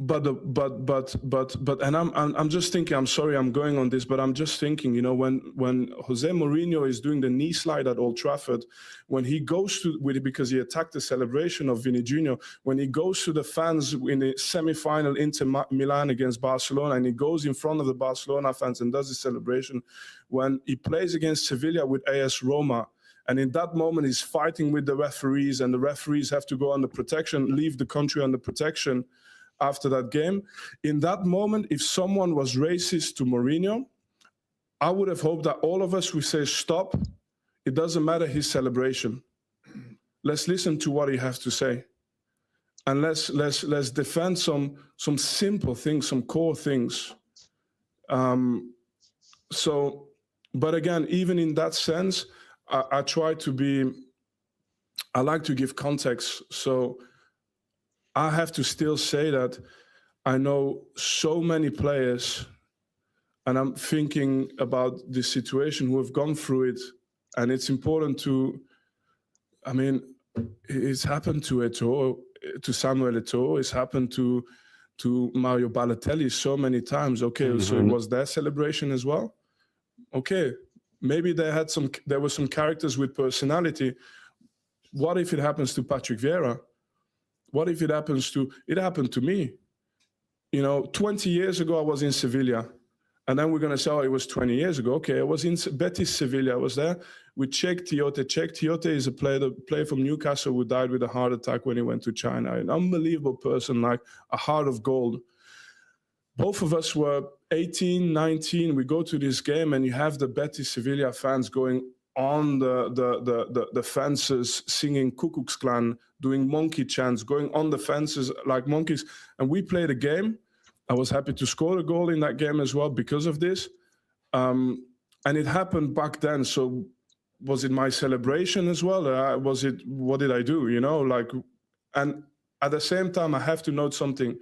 But and I'm just thinking, I'm sorry I'm going on this, but I'm just thinking, you know, when Jose Mourinho is doing the knee slide at Old Trafford, when he goes because he attacked the celebration of Vini Jr., when he goes to the fans in the semi-final Inter Milan against Barcelona, and he goes in front of the Barcelona fans and does the celebration, when he plays against Sevilla with AS Roma, and in that moment he's fighting with the referees, and the referees have to go under protection, leave the country under protection after that game. In that moment, if someone was racist to Mourinho, I would have hoped that all of us would say, stop. It doesn't matter his celebration. Let's listen to what he has to say. And let's defend some simple things, some core things. But again, even in that sense, I like to give context. So I have to still say that I know so many players, and I'm thinking about this situation, who have gone through it, and it's important it's happened to Eto'o, to Samuel Eto'o, it's happened to Mario Balotelli so many times. Okay, So it was their celebration as well. Okay, maybe there were some characters with personality. What if it happens to Patrick Vieira? What if it happened to me? You know, 20 years ago, I was in Sevilla. And then we're going to say, it was 20 years ago. Okay, I was in Betis Sevilla. I was there with Cheick Tiote. Cheick Tiote is a player from Newcastle who died with a heart attack when he went to China. An unbelievable person, like a heart of gold. Both of us were 18, 19. We go to this game, and you have the Betis Sevilla fans going on the fences, singing Ku Klux Klan, doing monkey chants, going on the fences like monkeys. And we played a game. I was happy to score a goal in that game as well because of this. And it happened back then. So was it my celebration as well? What did I do? You know, and at the same time, I have to note something.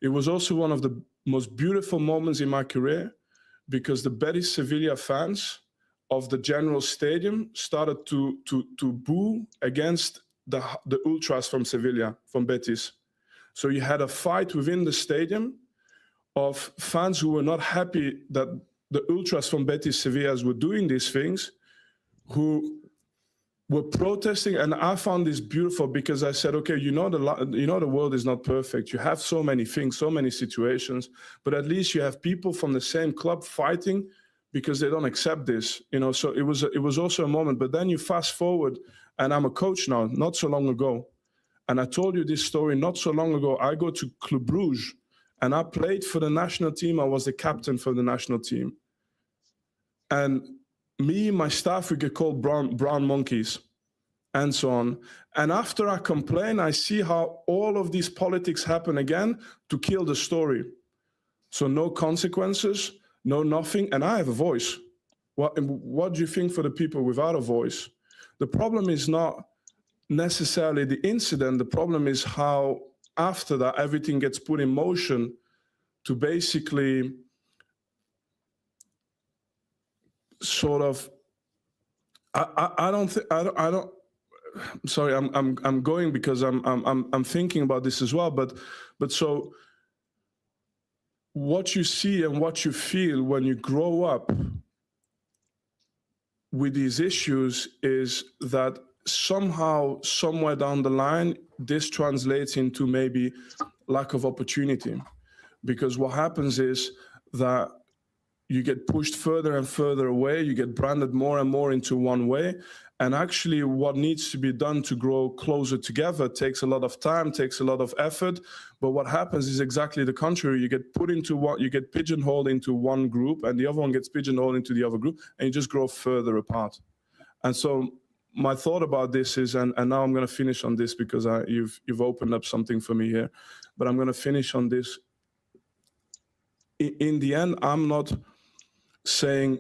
It was also one of the most beautiful moments in my career, because the Betis Sevilla fans of the General Stadium started to boo against the ultras from Sevilla, from Betis. So you had a fight within the stadium of fans who were not happy that the ultras from Betis Sevilla were doing these things, who were protesting. And I found this beautiful, because I said, okay, the world is not perfect. You have so many things, so many situations, but at least you have people from the same club fighting because they don't accept this, you know. So it was also a moment. But then you fast forward And I'm a coach now, not so long ago. And I told you this story not so long ago. I go to Club Brugge, and I played for the national team. I was the captain for the national team. And me, my staff, we get called brown monkeys and so on. And after I complain, I see how all of these politics happen again to kill the story. So no consequences, no nothing. And I have a voice. What do you think for the people without a voice? The problem is not necessarily the incident. The problem is how after that everything gets put in motion to basically sort of I'm sorry, I'm going because I'm thinking about this as well, but so what you see and what you feel when you grow up with these issues is that somehow, somewhere down the line, this translates into maybe lack of opportunity. Because what happens is that you get pushed further and further away, you get branded more and more into one way. And actually what needs to be done to grow closer together takes a lot of time, takes a lot of effort. But what happens is exactly the contrary. You get put into what, you get pigeonholed into one group, and the other one gets pigeonholed into the other group, and you just grow further apart. And so my thought about this is, and now I'm going to finish on this because you've opened up something for me here, but I'm going to finish on this. In the end, I'm not saying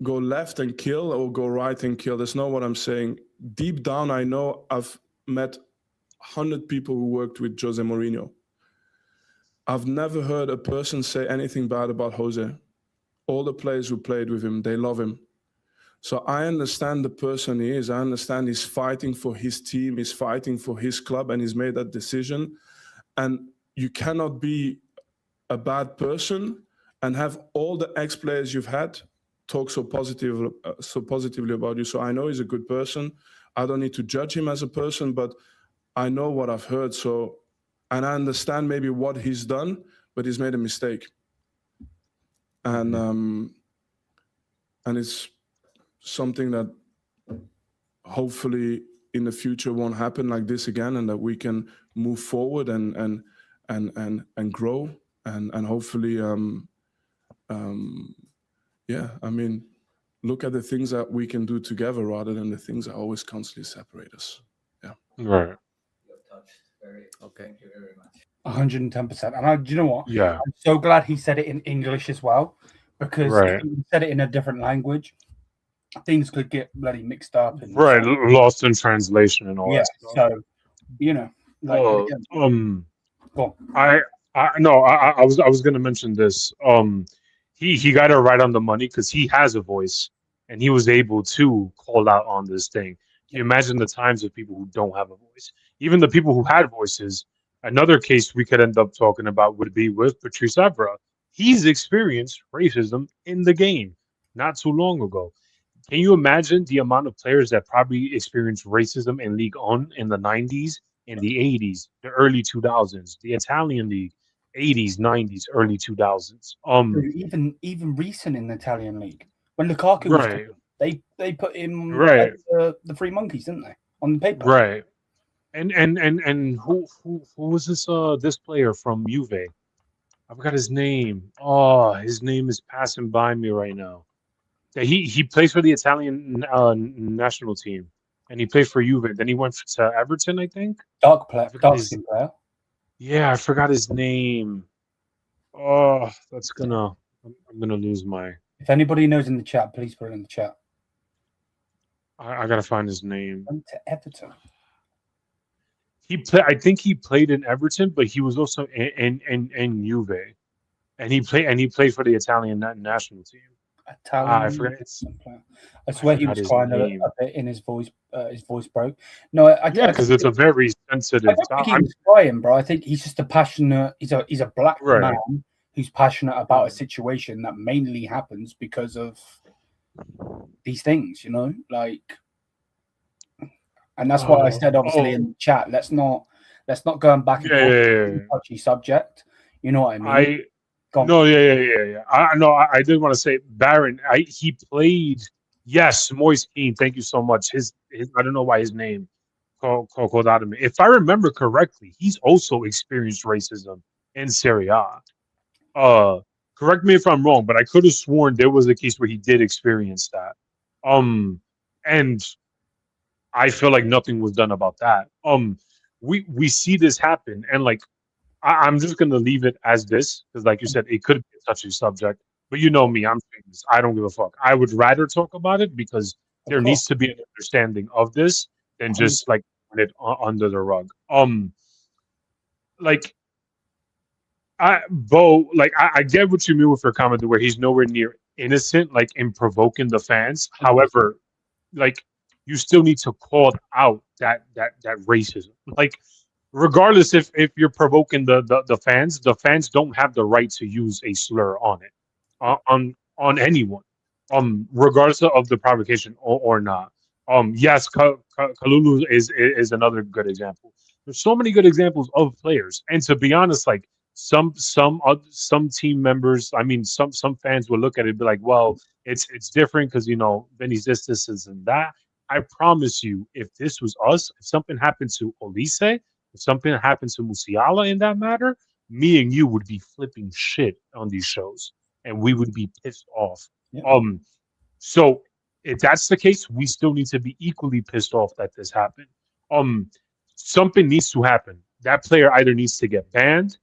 go left and kill or go right and kill. That's not what I'm saying. Deep down, I know I've met 100 people who worked with Jose Mourinho. I've never heard a person say anything bad about Jose. All the players who played with him, they love him. So I understand the person he is. I understand he's fighting for his team, he's fighting for his club, and he's made that decision. And you cannot be a bad person and have all the ex-players you've had talk so positively about you. So I know he's a good person. I don't need to judge him as a person, but I know what I've heard. So, and I understand maybe what he's done, but he's made a mistake. And it's something that hopefully in the future won't happen like this again, and that we can move forward and grow and hopefully yeah, I mean, look at the things that we can do together rather than the things that always constantly separate us. Yeah. Right. Okay. Thank you very much. 110%. And do you know what? Yeah. I'm so glad he said it in English as well, because if he said it in a different language, things could get bloody mixed up. And Right. Lost in translation and all yeah. that stuff. So, you know, like, Well, go on. I was going to mention this. He got it right on the money because he has a voice and he was able to call out on this thing. Can you imagine the times of people who don't have a voice? Even the people who had voices. Another case we could end up talking about would be with Patrice Evra. He's experienced racism in the game not too long ago. Can you imagine the amount of players that probably experienced racism in Ligue 1 in the 90s, in the 80s, the early 2000s, the Italian League, 80s, 90s, early 2000s. Even recent in the Italian league, when Lukaku was coming, they put him the Three Monkeys, didn't they, on the paper? Right. And who was this player from Juve? I forgot his name. Oh, his name is passing by me right now. He plays for the Italian national team, and he played for Juve. Then he went to Everton, I think. Dark skin player. Yeah, I forgot his name. Oh, I'm gonna lose my. If anybody knows in the chat, please put it in the chat. I gotta find his name. Went to Everton. I think he played in Everton, but he was also in Juve, and he played for the Italian national team. I forgot. I swear he was crying a bit in his voice. His voice broke. No, because it's a very sensitive. I don't think he was crying, bro. I think he's just a passionate. He's a black man who's passionate about a situation that mainly happens because of these things, you know, like. And that's why I said, obviously, in the chat, let's not go back and forth on a touchy subject. You know what I mean? I did want to say Baron. He played Yes, Moise Keane. Thank you so much. His I don't know why his name called out of me. If I remember correctly, he's also experienced racism in Serie A. Correct me if I'm wrong, but I could have sworn there was a case where he did experience that. And I feel like nothing was done about that. We see this happen, and like I'm just gonna leave it as this because, like you said, it could be a touchy subject. But you know me, I'm famous. I don't give a fuck. I would rather talk about it because there needs to be an understanding of this than just like put it under the rug. Like I get what you mean with your comment where he's nowhere near innocent, like in provoking the fans. However, like you still need to call out that racism. Like regardless if you're provoking the fans don't have the right to use a slur on it, on anyone, regardless of the provocation or not. Yes, Kalulu is another good example. There's so many good examples of players, and to be honest, like some team members, I mean, some fans will look at it and be like, well, it's different because Vinny's this and that. I promise you, if this was us, if something happened to Olise, if something happened to Musiala in that matter, me and you would be flipping shit on these shows, and we would be pissed off. Yeah. So if that's the case, we still need to be equally pissed off that this happened. Something needs to happen. That player either needs to get banned.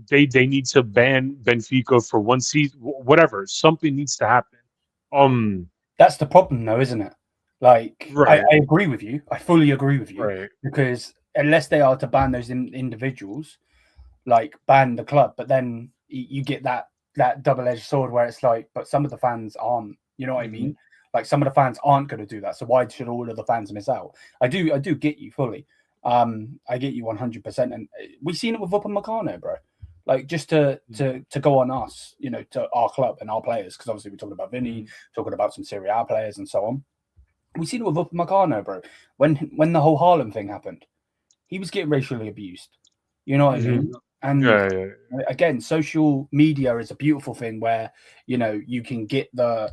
They need to ban Benfica for one season, whatever. Something needs to happen. That's the problem, though, isn't it? Like, right. I agree with you. I fully agree with you. Right. Because unless they are to ban those individuals, like ban the club, but then you get that double-edged sword where it's like, but some of the fans aren't. You know what I mean? Like some of the fans aren't going to do that. So why should all of the fans miss out? I do get you fully. I get you 100%, and we've seen it with Upamecano, bro. Like just to go on us, to our club and our players, because obviously we're talking about Vinny, talking about some Serie A players and so on. We've seen it with Upamecano, bro. When the whole Haaland thing happened, he was getting racially abused. You know what I mean? And again, social media is a beautiful thing where you can get the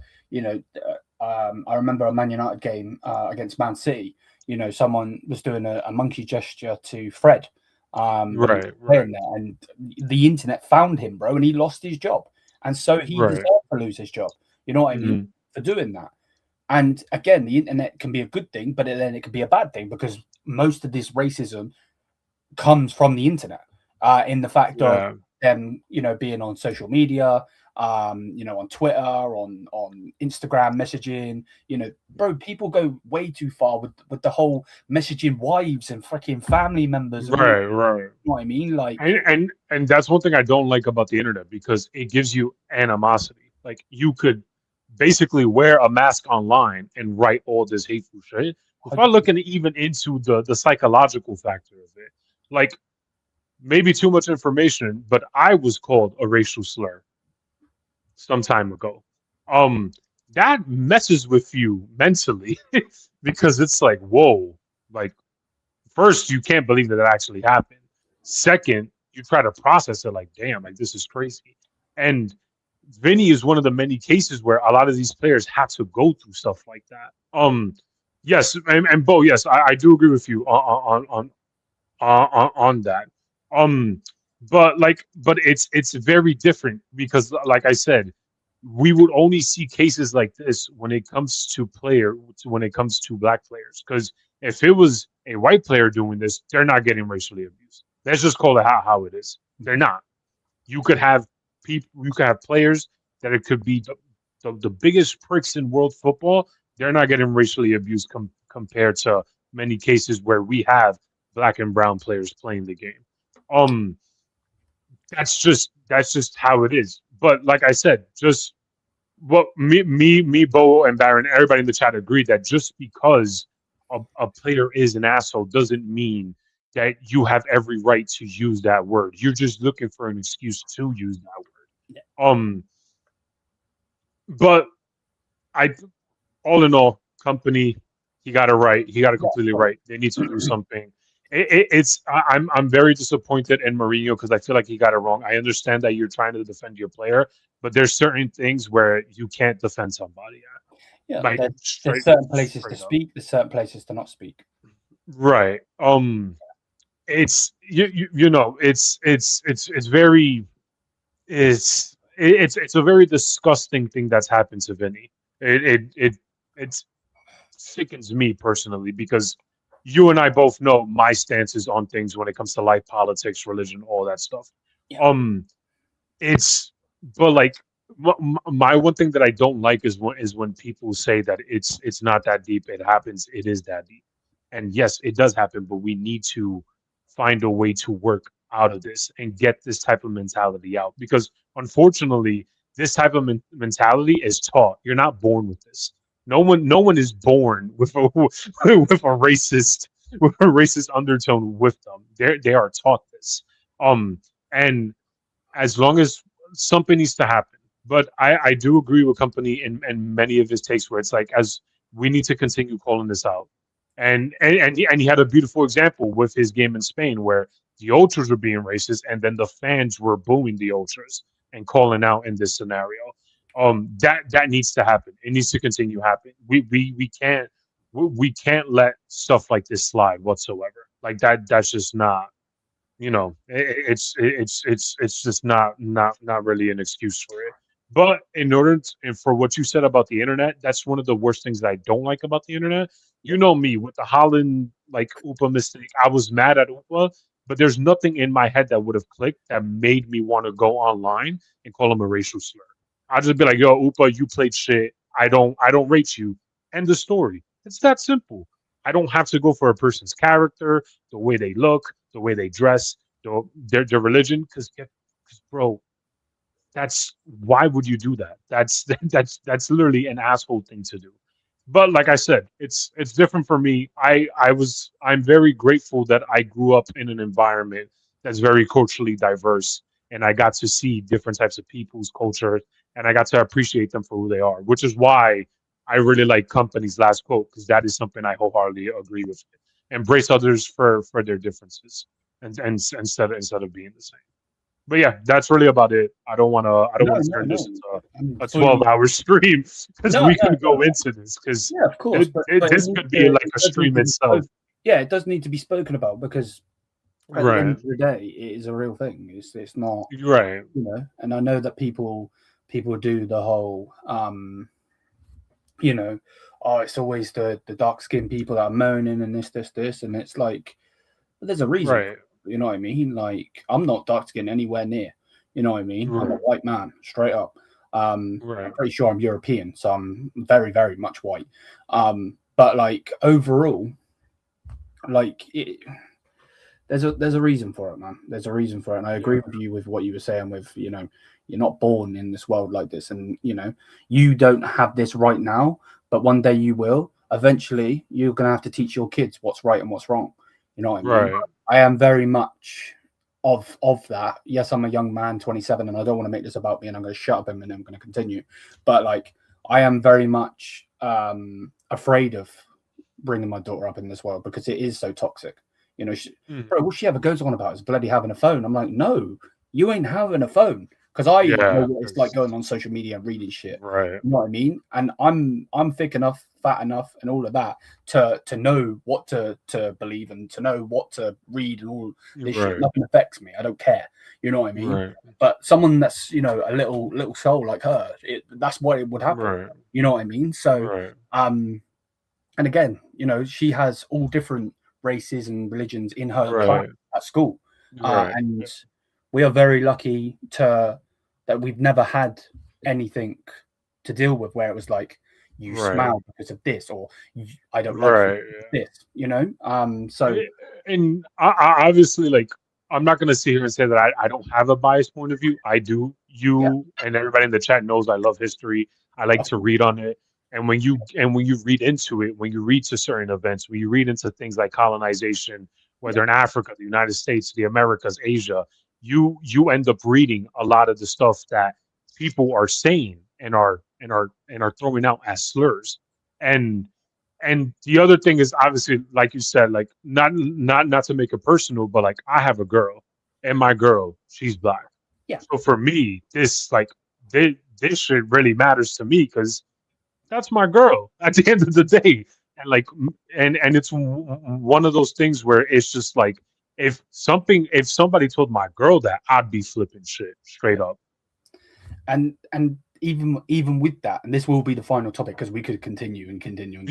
I remember a Man United game against Man City. Someone was doing a monkey gesture to Fred. Right. And the internet found him, bro, and he lost his job. And so he deserved to lose his job. You know what I mean? For doing that. And again, the internet can be a good thing, but then it can be a bad thing because most of this racism comes from the internet. In the fact of them, being on social media, on Twitter, on Instagram messaging, bro, people go way too far with the whole messaging wives and freaking family members. Right. You know what I mean? Like, and that's one thing I don't like about the internet because it gives you animosity. Like you could basically wear a mask online and write all this hateful shit without looking even into the psychological factor of it. Like maybe too much information, but I was called a racial slur some time ago. That messes with you mentally because it's like, whoa, like first you can't believe that actually happened. Second, you try to process it like, damn, like this is crazy. And Vinny is one of the many cases where a lot of these players have to go through stuff like that. Yes, and Bo, yes, I do agree with you on that. But it's very different because, like I said, we would only see cases like this when it comes to black players. Because if it was a white player doing this, they're not getting racially abused. Let's just call it how it is. They're not. You could have players that it could be the biggest pricks in world football. They're not getting racially abused compared to many cases where we have black and brown players playing the game. That's just how it is. But like I said, just what me, Bo, and Baron, everybody in the chat agreed that just because a player is an asshole doesn't mean that you have every right to use that word. You're just looking for an excuse to use that word. But all in all, company, he got it right. He got it completely right. They need to do something. I'm very disappointed in Mourinho because I feel like he got it wrong. I understand that you're trying to defend your player, but there's certain things where you can't defend somebody. Yeah, like there's certain places to straight up. speak, there's certain places to not speak. Right. It's you know, it's very it's a very disgusting thing that's happened to Vinny. It sickens me personally because you and I both know my stances on things when it comes to life, politics, religion, all that stuff. Yeah. It's but like my one thing that I don't like is when people say that it's not that deep. It happens. It is that deep, and yes, it does happen. But we need to find a way to work out of this and get this type of mentality out because unfortunately, this type of mentality is taught. You're not born with this. No one is born with a with a racist undertone with them. They are taught this. And as long as something needs to happen. But I do agree with Company in many of his takes where it's like as we need to continue calling this out. And he had a beautiful example with his game in Spain where the ultras were being racist and then the fans were booing the ultras and calling out in this scenario. That needs to happen. It needs to continue happening. We can't let stuff like this slide whatsoever. Like that's just not it's just not really an excuse for it. But in order to, and for what you said about the internet, that's one of the worst things that I don't like about the internet. You know me with the Holland like Upa mistake. I was mad at Upa, but there's nothing in my head that would have clicked that made me want to go online and call him a racial slur. I'd just be like, "Yo, Upa, you played shit. I don't rate you." End the story. It's that simple. I don't have to go for a person's character, the way they look, the way they dress, their religion, because bro, that's why would you do that? That's literally an asshole thing to do. But like I said, it's different for me. I'm very grateful that I grew up in an environment that's very culturally diverse, and I got to see different types of people's culture, and I got to appreciate them for who they are, which is why I really like Company's last quote because that is something I wholeheartedly agree with. Embrace others for their differences, and instead of being the same. But yeah, that's really about it. I don't No, want to no, turn no. this into I'm a fully- 12-hour stream because No, we no, could go no. into this because Yeah, of course. But this it could needs be to- like it a does need stream to be itself. Yeah, it does need to be spoken about because at the end Right, of the day, it is a real thing. It's not, right, and I know that people do the whole oh, it's always the dark skinned people that are moaning and this, and it's like there's a reason. right, You know what I mean? Like I'm not dark skinned anywhere near. You know what I mean? I'm a Right. white man, straight up. I'm right, pretty sure I'm European, so I'm very, very much white. But like overall, like there's a reason for it, man. There's a reason for it, and I agree with you with what you were saying. With you're not born in this world like this, and you don't have this right now, but one day you will. Eventually, you're gonna have to teach your kids what's right and what's wrong. You know what I mean? right, I am very much of that. Yes, I'm a young man, 27, and I don't want to make this about me, and I'm going to shut up and I'm going to continue. But like, I am very much afraid of bringing my daughter up in this world because it is so toxic. Bro, all she ever goes on about is bloody having a phone. I'm like, no, you ain't having a phone because I know what it's like going on social media and reading shit. right, You know what I mean? And I'm thick enough, fat enough, and all of that to know what to believe and to know what to read and all this shit. right, Nothing affects me. I don't care. You know what I mean? right, But someone that's a little soul like her, that's what it would happen. right, You know what I mean? So right, and again, she has all different races and religions in her class right, at school, right, and we are very lucky that we've never had anything to deal with where it was like you Right. smile because of this or I don't right. like this, so And I obviously, like, I'm not going to sit here and say that I don't have a biased point of view. I do. You and everybody in the chat knows I love history. I like to read on it. And when you read into it, when you read to certain events, when you read into things like colonization, whether in Africa, the United States, the Americas, Asia, you end up reading a lot of the stuff that people are saying and are throwing out as slurs. And the other thing is obviously, like you said, like not to make it personal, but like I have a girl, and my girl, she's black. Yeah. So for me, this shit really matters to me because that's my girl at the end of the day. And like, and it's one of those things where it's just like, if somebody told my girl that, I'd be flipping shit straight up. And even with that, and this will be the final topic because we could continue and continue.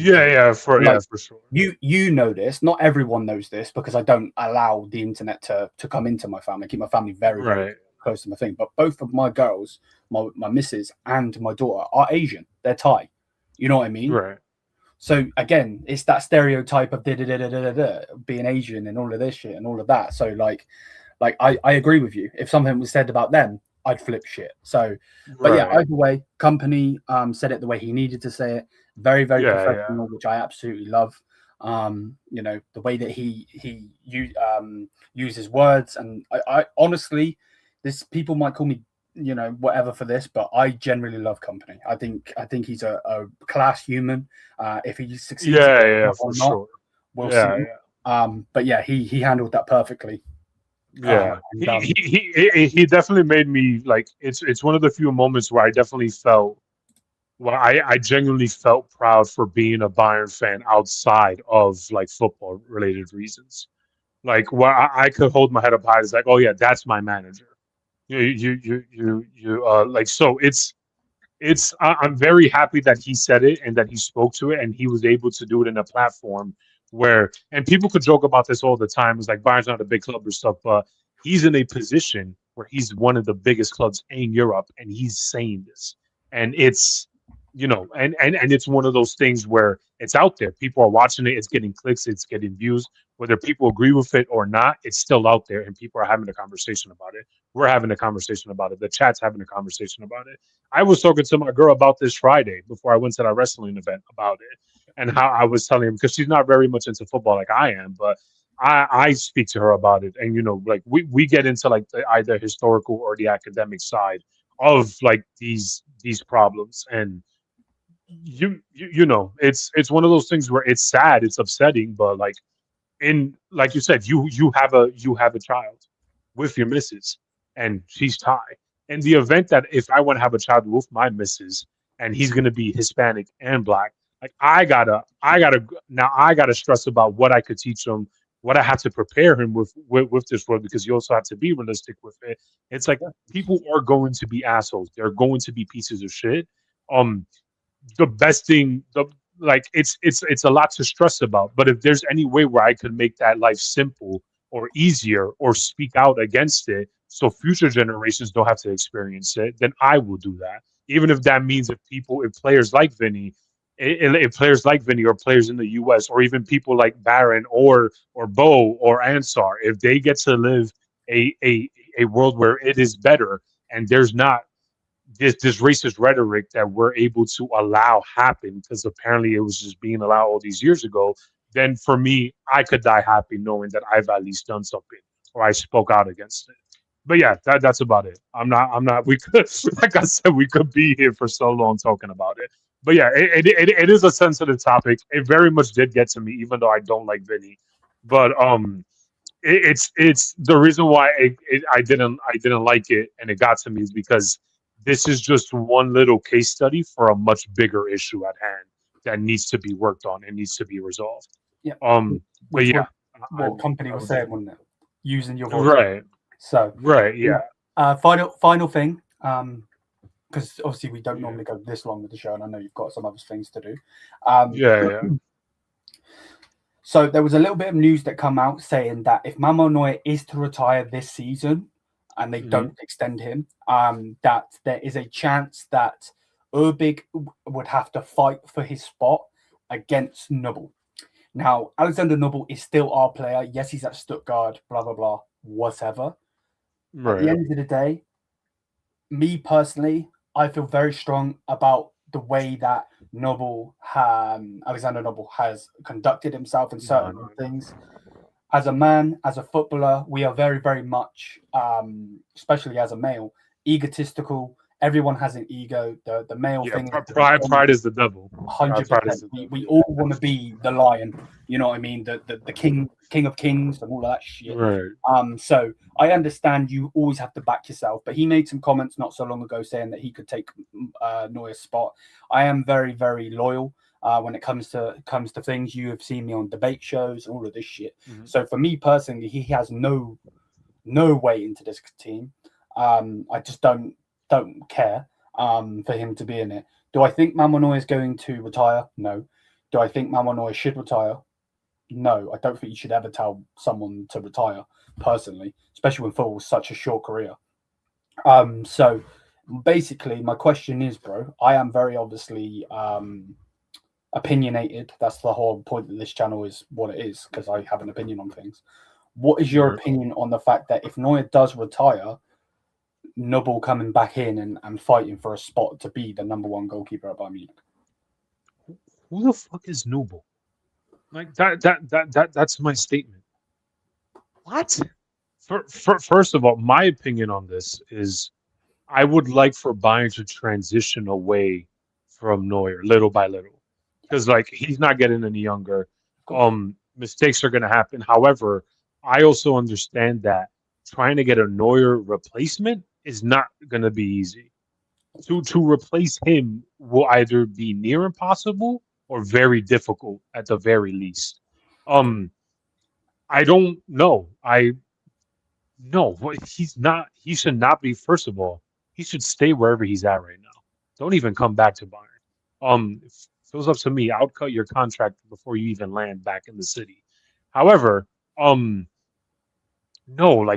For sure. You know this. Not everyone knows this because I don't allow the internet to come into my family. I keep my family very, very close to my thing. But both of my girls, my missus and my daughter, are Asian. They're Thai. You know what I mean? Right. So again, it's that stereotype of being Asian and all of this shit and all of that. So like I agree with you. If something was said about them, I'd flip shit. So, but yeah, either way, company said it the way he needed to say it. Very, very professional, which I absolutely love. You know, the way that he uses words, and I honestly, people might call me, you know, whatever for this, but I generally love company. I think he's a class human. If he succeeds, for not, sure, we'll see. But yeah, he handled that perfectly. Yeah, he definitely made me like. It's one of the few moments where I definitely felt. Well, I genuinely felt proud for being a Bayern fan outside of like football related reasons. Like, well, I could hold my head up high. It's like, oh yeah, that's my manager. Like, so I'm very happy that he said it and that he spoke to it and he was able to do it in a platform where, and people could joke about this all the time. It's like Bayern's not a big club or stuff, but he's in a position where he's one of the biggest clubs in Europe and he's saying this. And it's, you know, and it's one of those things where it's out there. People are watching it. It's getting clicks. It's getting views. Whether people agree with it or not, it's still out there and people are having a conversation about it. We're having a conversation about it. The chat's having a conversation about it. I was talking to my girl about this Friday before I went to that wrestling event about it and how I was telling him, because she's not very much into football like I am, but I speak to her about it. And, you know, like we get into like the either historical or the academic side of like these problems. And you know, it's one of those things where it's sad, it's upsetting, but like like you said, you have a child with your missus and she's Thai. In the event that if I want to have a child with my missus and he's gonna be Hispanic and black, like I gotta stress about what I could teach him, what I have to prepare him with this world, because you also have to be realistic with it. It's like people are going to be assholes. They're going to be pieces of shit. The best thing, it's a lot to stress about. But if there's any way where I could make that life simple or easier or speak out against it, so future generations don't have to experience it, then I will do that. Even if that means if players like Vinny, if players like Vinny or players in the U.S. or even people like Baron or Bo or Ansar, if they get to live a world where it is better and there's not this racist rhetoric that we're able to allow happen, because apparently it was just being allowed all these years ago, then for me, I could die happy knowing that I've at least done something or I spoke out against it. But yeah, that's about it. We could, like I said, we could be here for so long talking about it. But yeah, it is a sensitive topic. It very much did get to me, even though I don't like Vinny. But it's the reason why I didn't like it and it got to me is because this is just one little case study for a much bigger issue at hand that needs to be worked on and needs to be resolved. Yeah. But yeah, what company was saying, wasn't it? Using your voice. Right. So right. Yeah. Final thing. Because obviously we don't normally go this long with the show, and I know you've got some other things to do. Yeah. So there was a little bit of news that come out saying that if Manuel Neuer is to retire this season and they don't extend him, that there is a chance that Urbig would have to fight for his spot against Nubel. Now, Alexander Nubel is still our player. Yes, he's at Stuttgart, blah, blah, blah, whatever. Right. At the end of the day, me personally, I feel very strong about the way that Alexander Nubel has conducted himself in certain things. As a man, as a footballer, we are very, very much, especially as a male, egotistical everyone has an ego. The male thing. Pride is the devil. 100%. We all want to be the lion. You know what I mean? The king of kings and all of that shit. Right. So I understand you always have to back yourself, but he made some comments not so long ago saying that he could take Neuer's spot. I am very, very loyal when it comes to things. You have seen me on debate shows and all of this shit. Mm-hmm. So for me personally, he has no way into this team. I just don't care for him to be in it. Do I think Manuel Neuer is going to retire? No. Do I think Manuel Neuer should retire? No. I don't think you should ever tell someone to retire, personally, especially when football is such a short career. So basically, my question is, bro, I am very obviously opinionated. That's the whole point of this channel, is what it is, because I have an opinion on things. What is your opinion on the fact that if Neuer does retire, Nubble coming back in and fighting for a spot to be the number one goalkeeper at Bayern Munich? Who the fuck is Nubble? Like that's my statement. What? First of all, my opinion on this is I would like for Bayern to transition away from Neuer little by little, because like he's not getting any younger. Mistakes are going to happen. However, I also understand that trying to get a Neuer replacement is not going to be easy. To replace him will either be near impossible or very difficult at the very least. I don't know. He's not. He should not be. First of all, he should stay wherever he's at right now. Don't even come back to Bayern. If it was up to me, I would cut your contract before you even land back in the city. However, no,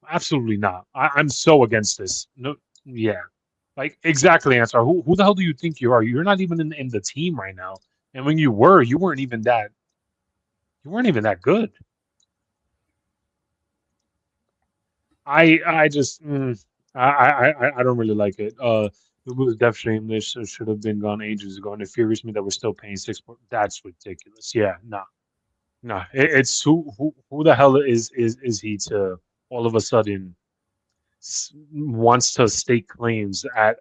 absolutely not. I'm so against this. No, yeah, like exactly. Answer. Who the hell do you think you are? You're not even in the team right now. And when you were, you weren't even that good. I just I don't really like it. It was definitely English. It should have been gone ages ago. And it infuriates me that we're still paying That's ridiculous. Yeah, nah. It's who the hell is he to all of a sudden wants to stake claims at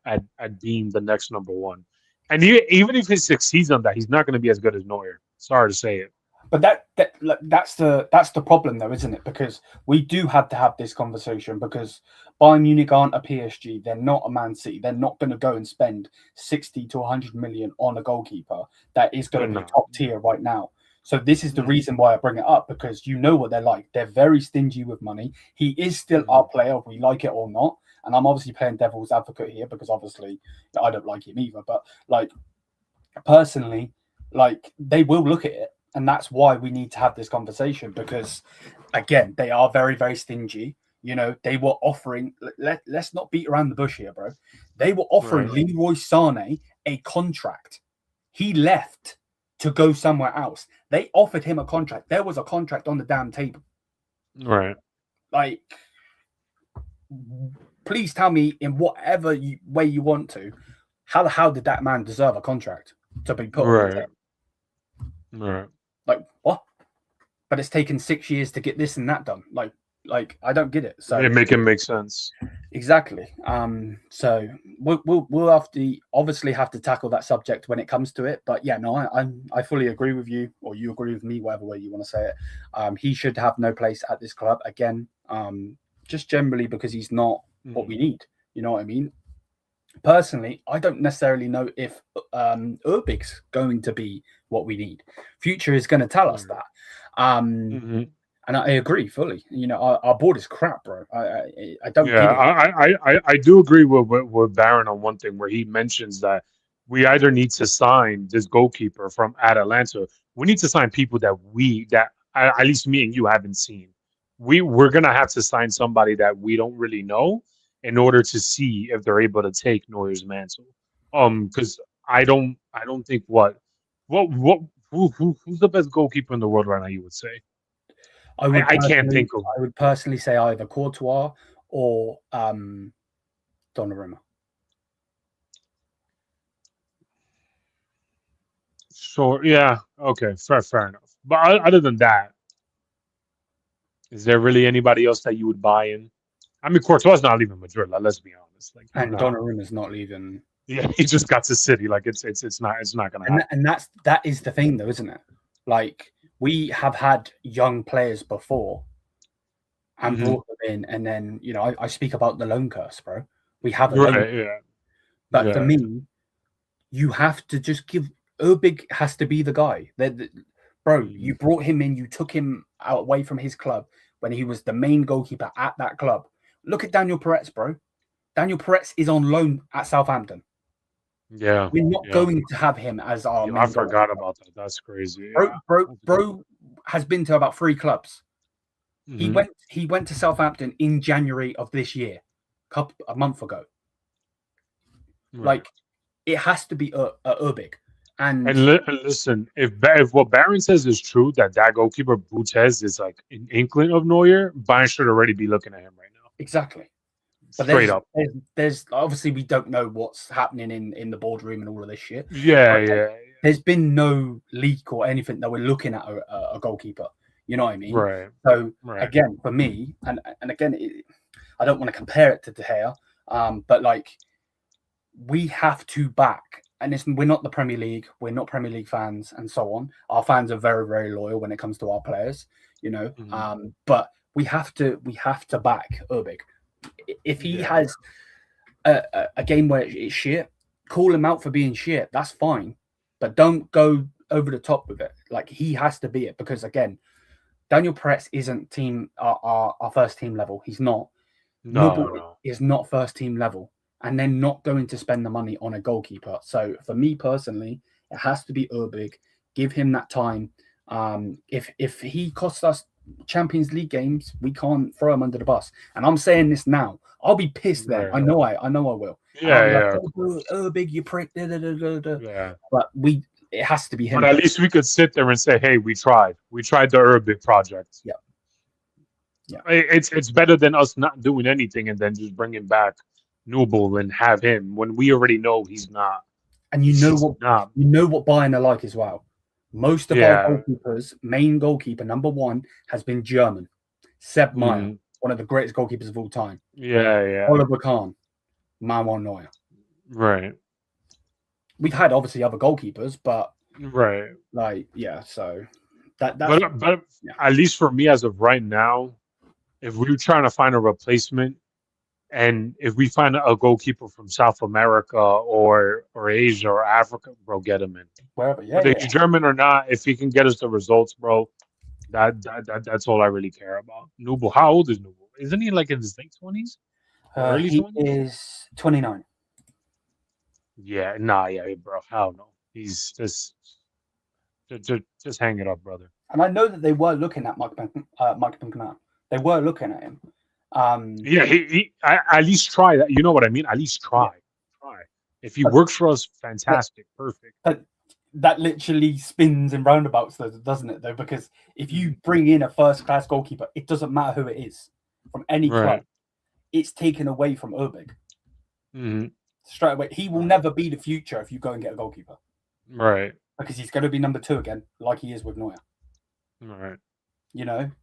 being the next number one. And even if he succeeds on that, he's not going to be as good as Neuer. Sorry to say it. But that's the problem, though, isn't it? Because we do have to have this conversation, because Bayern Munich aren't a PSG. They're not a Man City. They're not going to go and spend 60 to 100 million on a goalkeeper that is going to be top tier right now. So this is the reason why I bring it up, because you know what they're like. They're very stingy with money. He is still our player, if we like it or not. And I'm obviously playing devil's advocate here, because obviously I don't like him either. But like personally, like they will look at it. And that's why we need to have this conversation, because, again, they are very, very stingy. You know, they were offering, let's not beat around the bush here, bro. They were offering Leroy Sané a contract. He left to go somewhere else. They offered him a contract. There was a contract on the damn table. Right. Like, please tell me in whatever way you want to, how did that man deserve a contract to be put on the table? Right. Like, what? But it's taken 6 years to get this and that done. Like I don't get it. So it make sense. Exactly. So we'll obviously have to tackle that subject when it comes to it. But yeah, no, I fully agree with you, or you agree with me, whatever way you want to say it. He should have no place at this club again. Just generally because he's not what we need. You know what I mean? Personally, I don't necessarily know if Urbig's going to be what we need. Future is going to tell us that. And I agree fully. You know, our board is crap, bro. I don't get it. I do agree with Baron on one thing, where he mentions that we either need to sign this goalkeeper from Atalanta. We need to sign people that at least me and you haven't seen. We're going to have to sign somebody that we don't really know, in order to see if they're able to take Neuer's mantle. Because I don't think who's the best goalkeeper in the world right now, you would say? I can't think of. I would personally say either Courtois or Donnarumma. Sure. Yeah. Okay. Fair enough. But other than that, is there really anybody else that you would buy in? I mean, Courtois not leaving Madrid. Let's be honest. Like, And Donnarumma's not leaving. Yeah, he just got to City. Like it's not going to happen. And that is the thing, though, isn't it? Like we have had young players before and brought them in, and then I speak about the loan curse, bro. We have a loan. But for me, you have to just give. Urbig has to be the guy. Bro, you brought him in. You took him away from his club when he was the main goalkeeper at that club. Look at Daniel Peretz, bro. Daniel Peretz is on loan at Southampton. Yeah, we're not going to have him as our. I forgot about that. That's crazy. Bro has been to about 3 clubs. He went to Southampton in January of this year, a month ago. Right. Like it has to be Urbig. And listen, if what Baron says is true, that goalkeeper Butes is like an inkling of Neuer, Bayern should already be looking at him right now. Exactly. But Straight up. There's obviously we don't know what's happening in the boardroom and all of this shit. Yeah. There's been no leak or anything that we're looking at a goalkeeper. You know what I mean? Right. So again, for me, and again, I don't want to compare it to De Gea, but like we have to back. And we're not the Premier League. We're not Premier League fans, and so on. Our fans are very, very loyal when it comes to our players, But we have to back Urbig. If he has a game where it's shit, call him out for being shit. That's fine, but don't go over the top with it. Like he has to be it because again, Daniel Peretz isn't our first team level. He's not. No. Is not first team level. And then not going to spend the money on a goalkeeper. So for me personally, it has to be Urbig. Give him that time. If he costs us Champions League games, we can't throw him under the bus. And I'm saying this now. I'll be pissed then. I know I will. Yeah. Like, Urbig, you prick. Yeah. But it has to be him. But at least we could sit there and say, hey, we tried. We tried the Urbig project. Yeah. It's better than us not doing anything and then just bringing back Noble and have him when we already know he's not. And you know what Bayern are like as well. Most of our goalkeepers, main goalkeeper number 1 has been German. Sepp Maier, one of the greatest goalkeepers of all time. Yeah. Oliver Kahn, Manuel Neuer. Right. We've had obviously other goalkeepers, but so that's but at least for me as of right now, if we're trying to find a replacement. And if we find a goalkeeper from South America or Asia or Africa, bro, get him in. Wherever, whether he's German or not, if he can get us the results, bro, that's all I really care about. Noble, how old is Noble? Isn't he like in his late 20s? Early 20s? He is 29. Yeah, bro, hell no. He's just hang it up, brother. And I know that they were looking at Mike Pinkner. They were looking at him. He at least try that. You know what I mean? At least try. If he works for us, fantastic, perfect. But that literally spins in roundabouts, though, doesn't it? Though, because if you bring in a first-class goalkeeper, it doesn't matter who it is from any club. It's taken away from Urbig. Straight away, he will never be the future if you go and get a goalkeeper. Right. Because he's going to be number 2 again, like he is with Neuer. Right.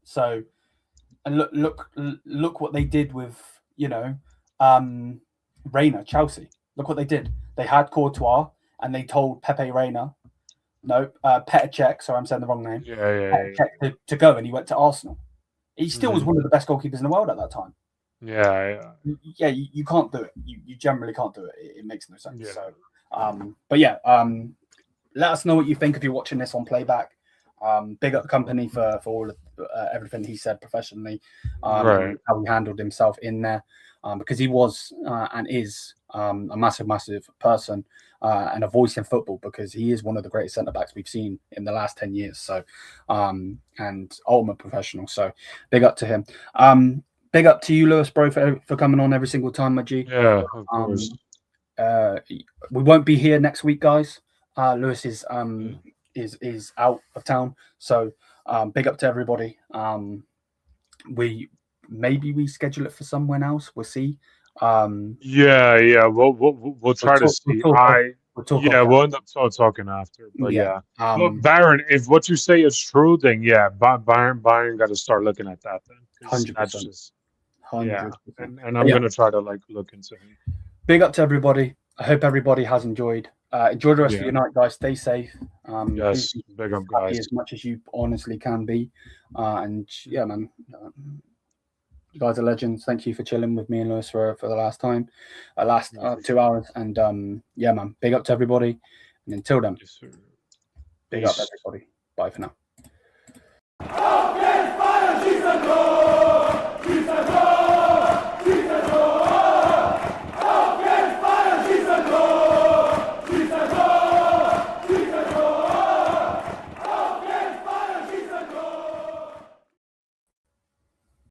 So. And look what they did with, Reina, Chelsea. Look what they did. They had Courtois and they told Pepe Reina, Petr Cech, sorry, I'm saying the wrong name. Cech to go, and he went to Arsenal. He still was one of the best goalkeepers in the world at that time. You can't do it. You generally can't do it. It makes no sense. So, let us know what you think if you're watching this on playback. Big up the company for all of everything he said professionally, how he handled himself in there, because he was and is a massive person and a voice in football, because he is one of the greatest centre backs we've seen in the last 10 years. So, and ultimate professional. So, big up to him. Big up to you, Lewis, bro, for coming on every single time, my G. Yeah, of course. We won't be here next week, guys. Lewis is out of town, so big up to everybody. We schedule it for someone else. We'll see. We'll try to see. We'll end up talking after. But but Baron, if what you say is true, then Bayern got to start looking at that then. 100%. Yeah, 100%. and I'm gonna try to like look into him. Big up to everybody. I hope everybody has enjoyed. Enjoy the rest of your night, guys. Stay safe. Yes, be big up, happy guys. as much as you honestly can be. And yeah, man, you guys are legends. Thank you for chilling with me and Lewis for the last time, 2 hours. And yeah, man, big up to everybody. And until then, Yes, sir. big Peace. up everybody. Bye for now.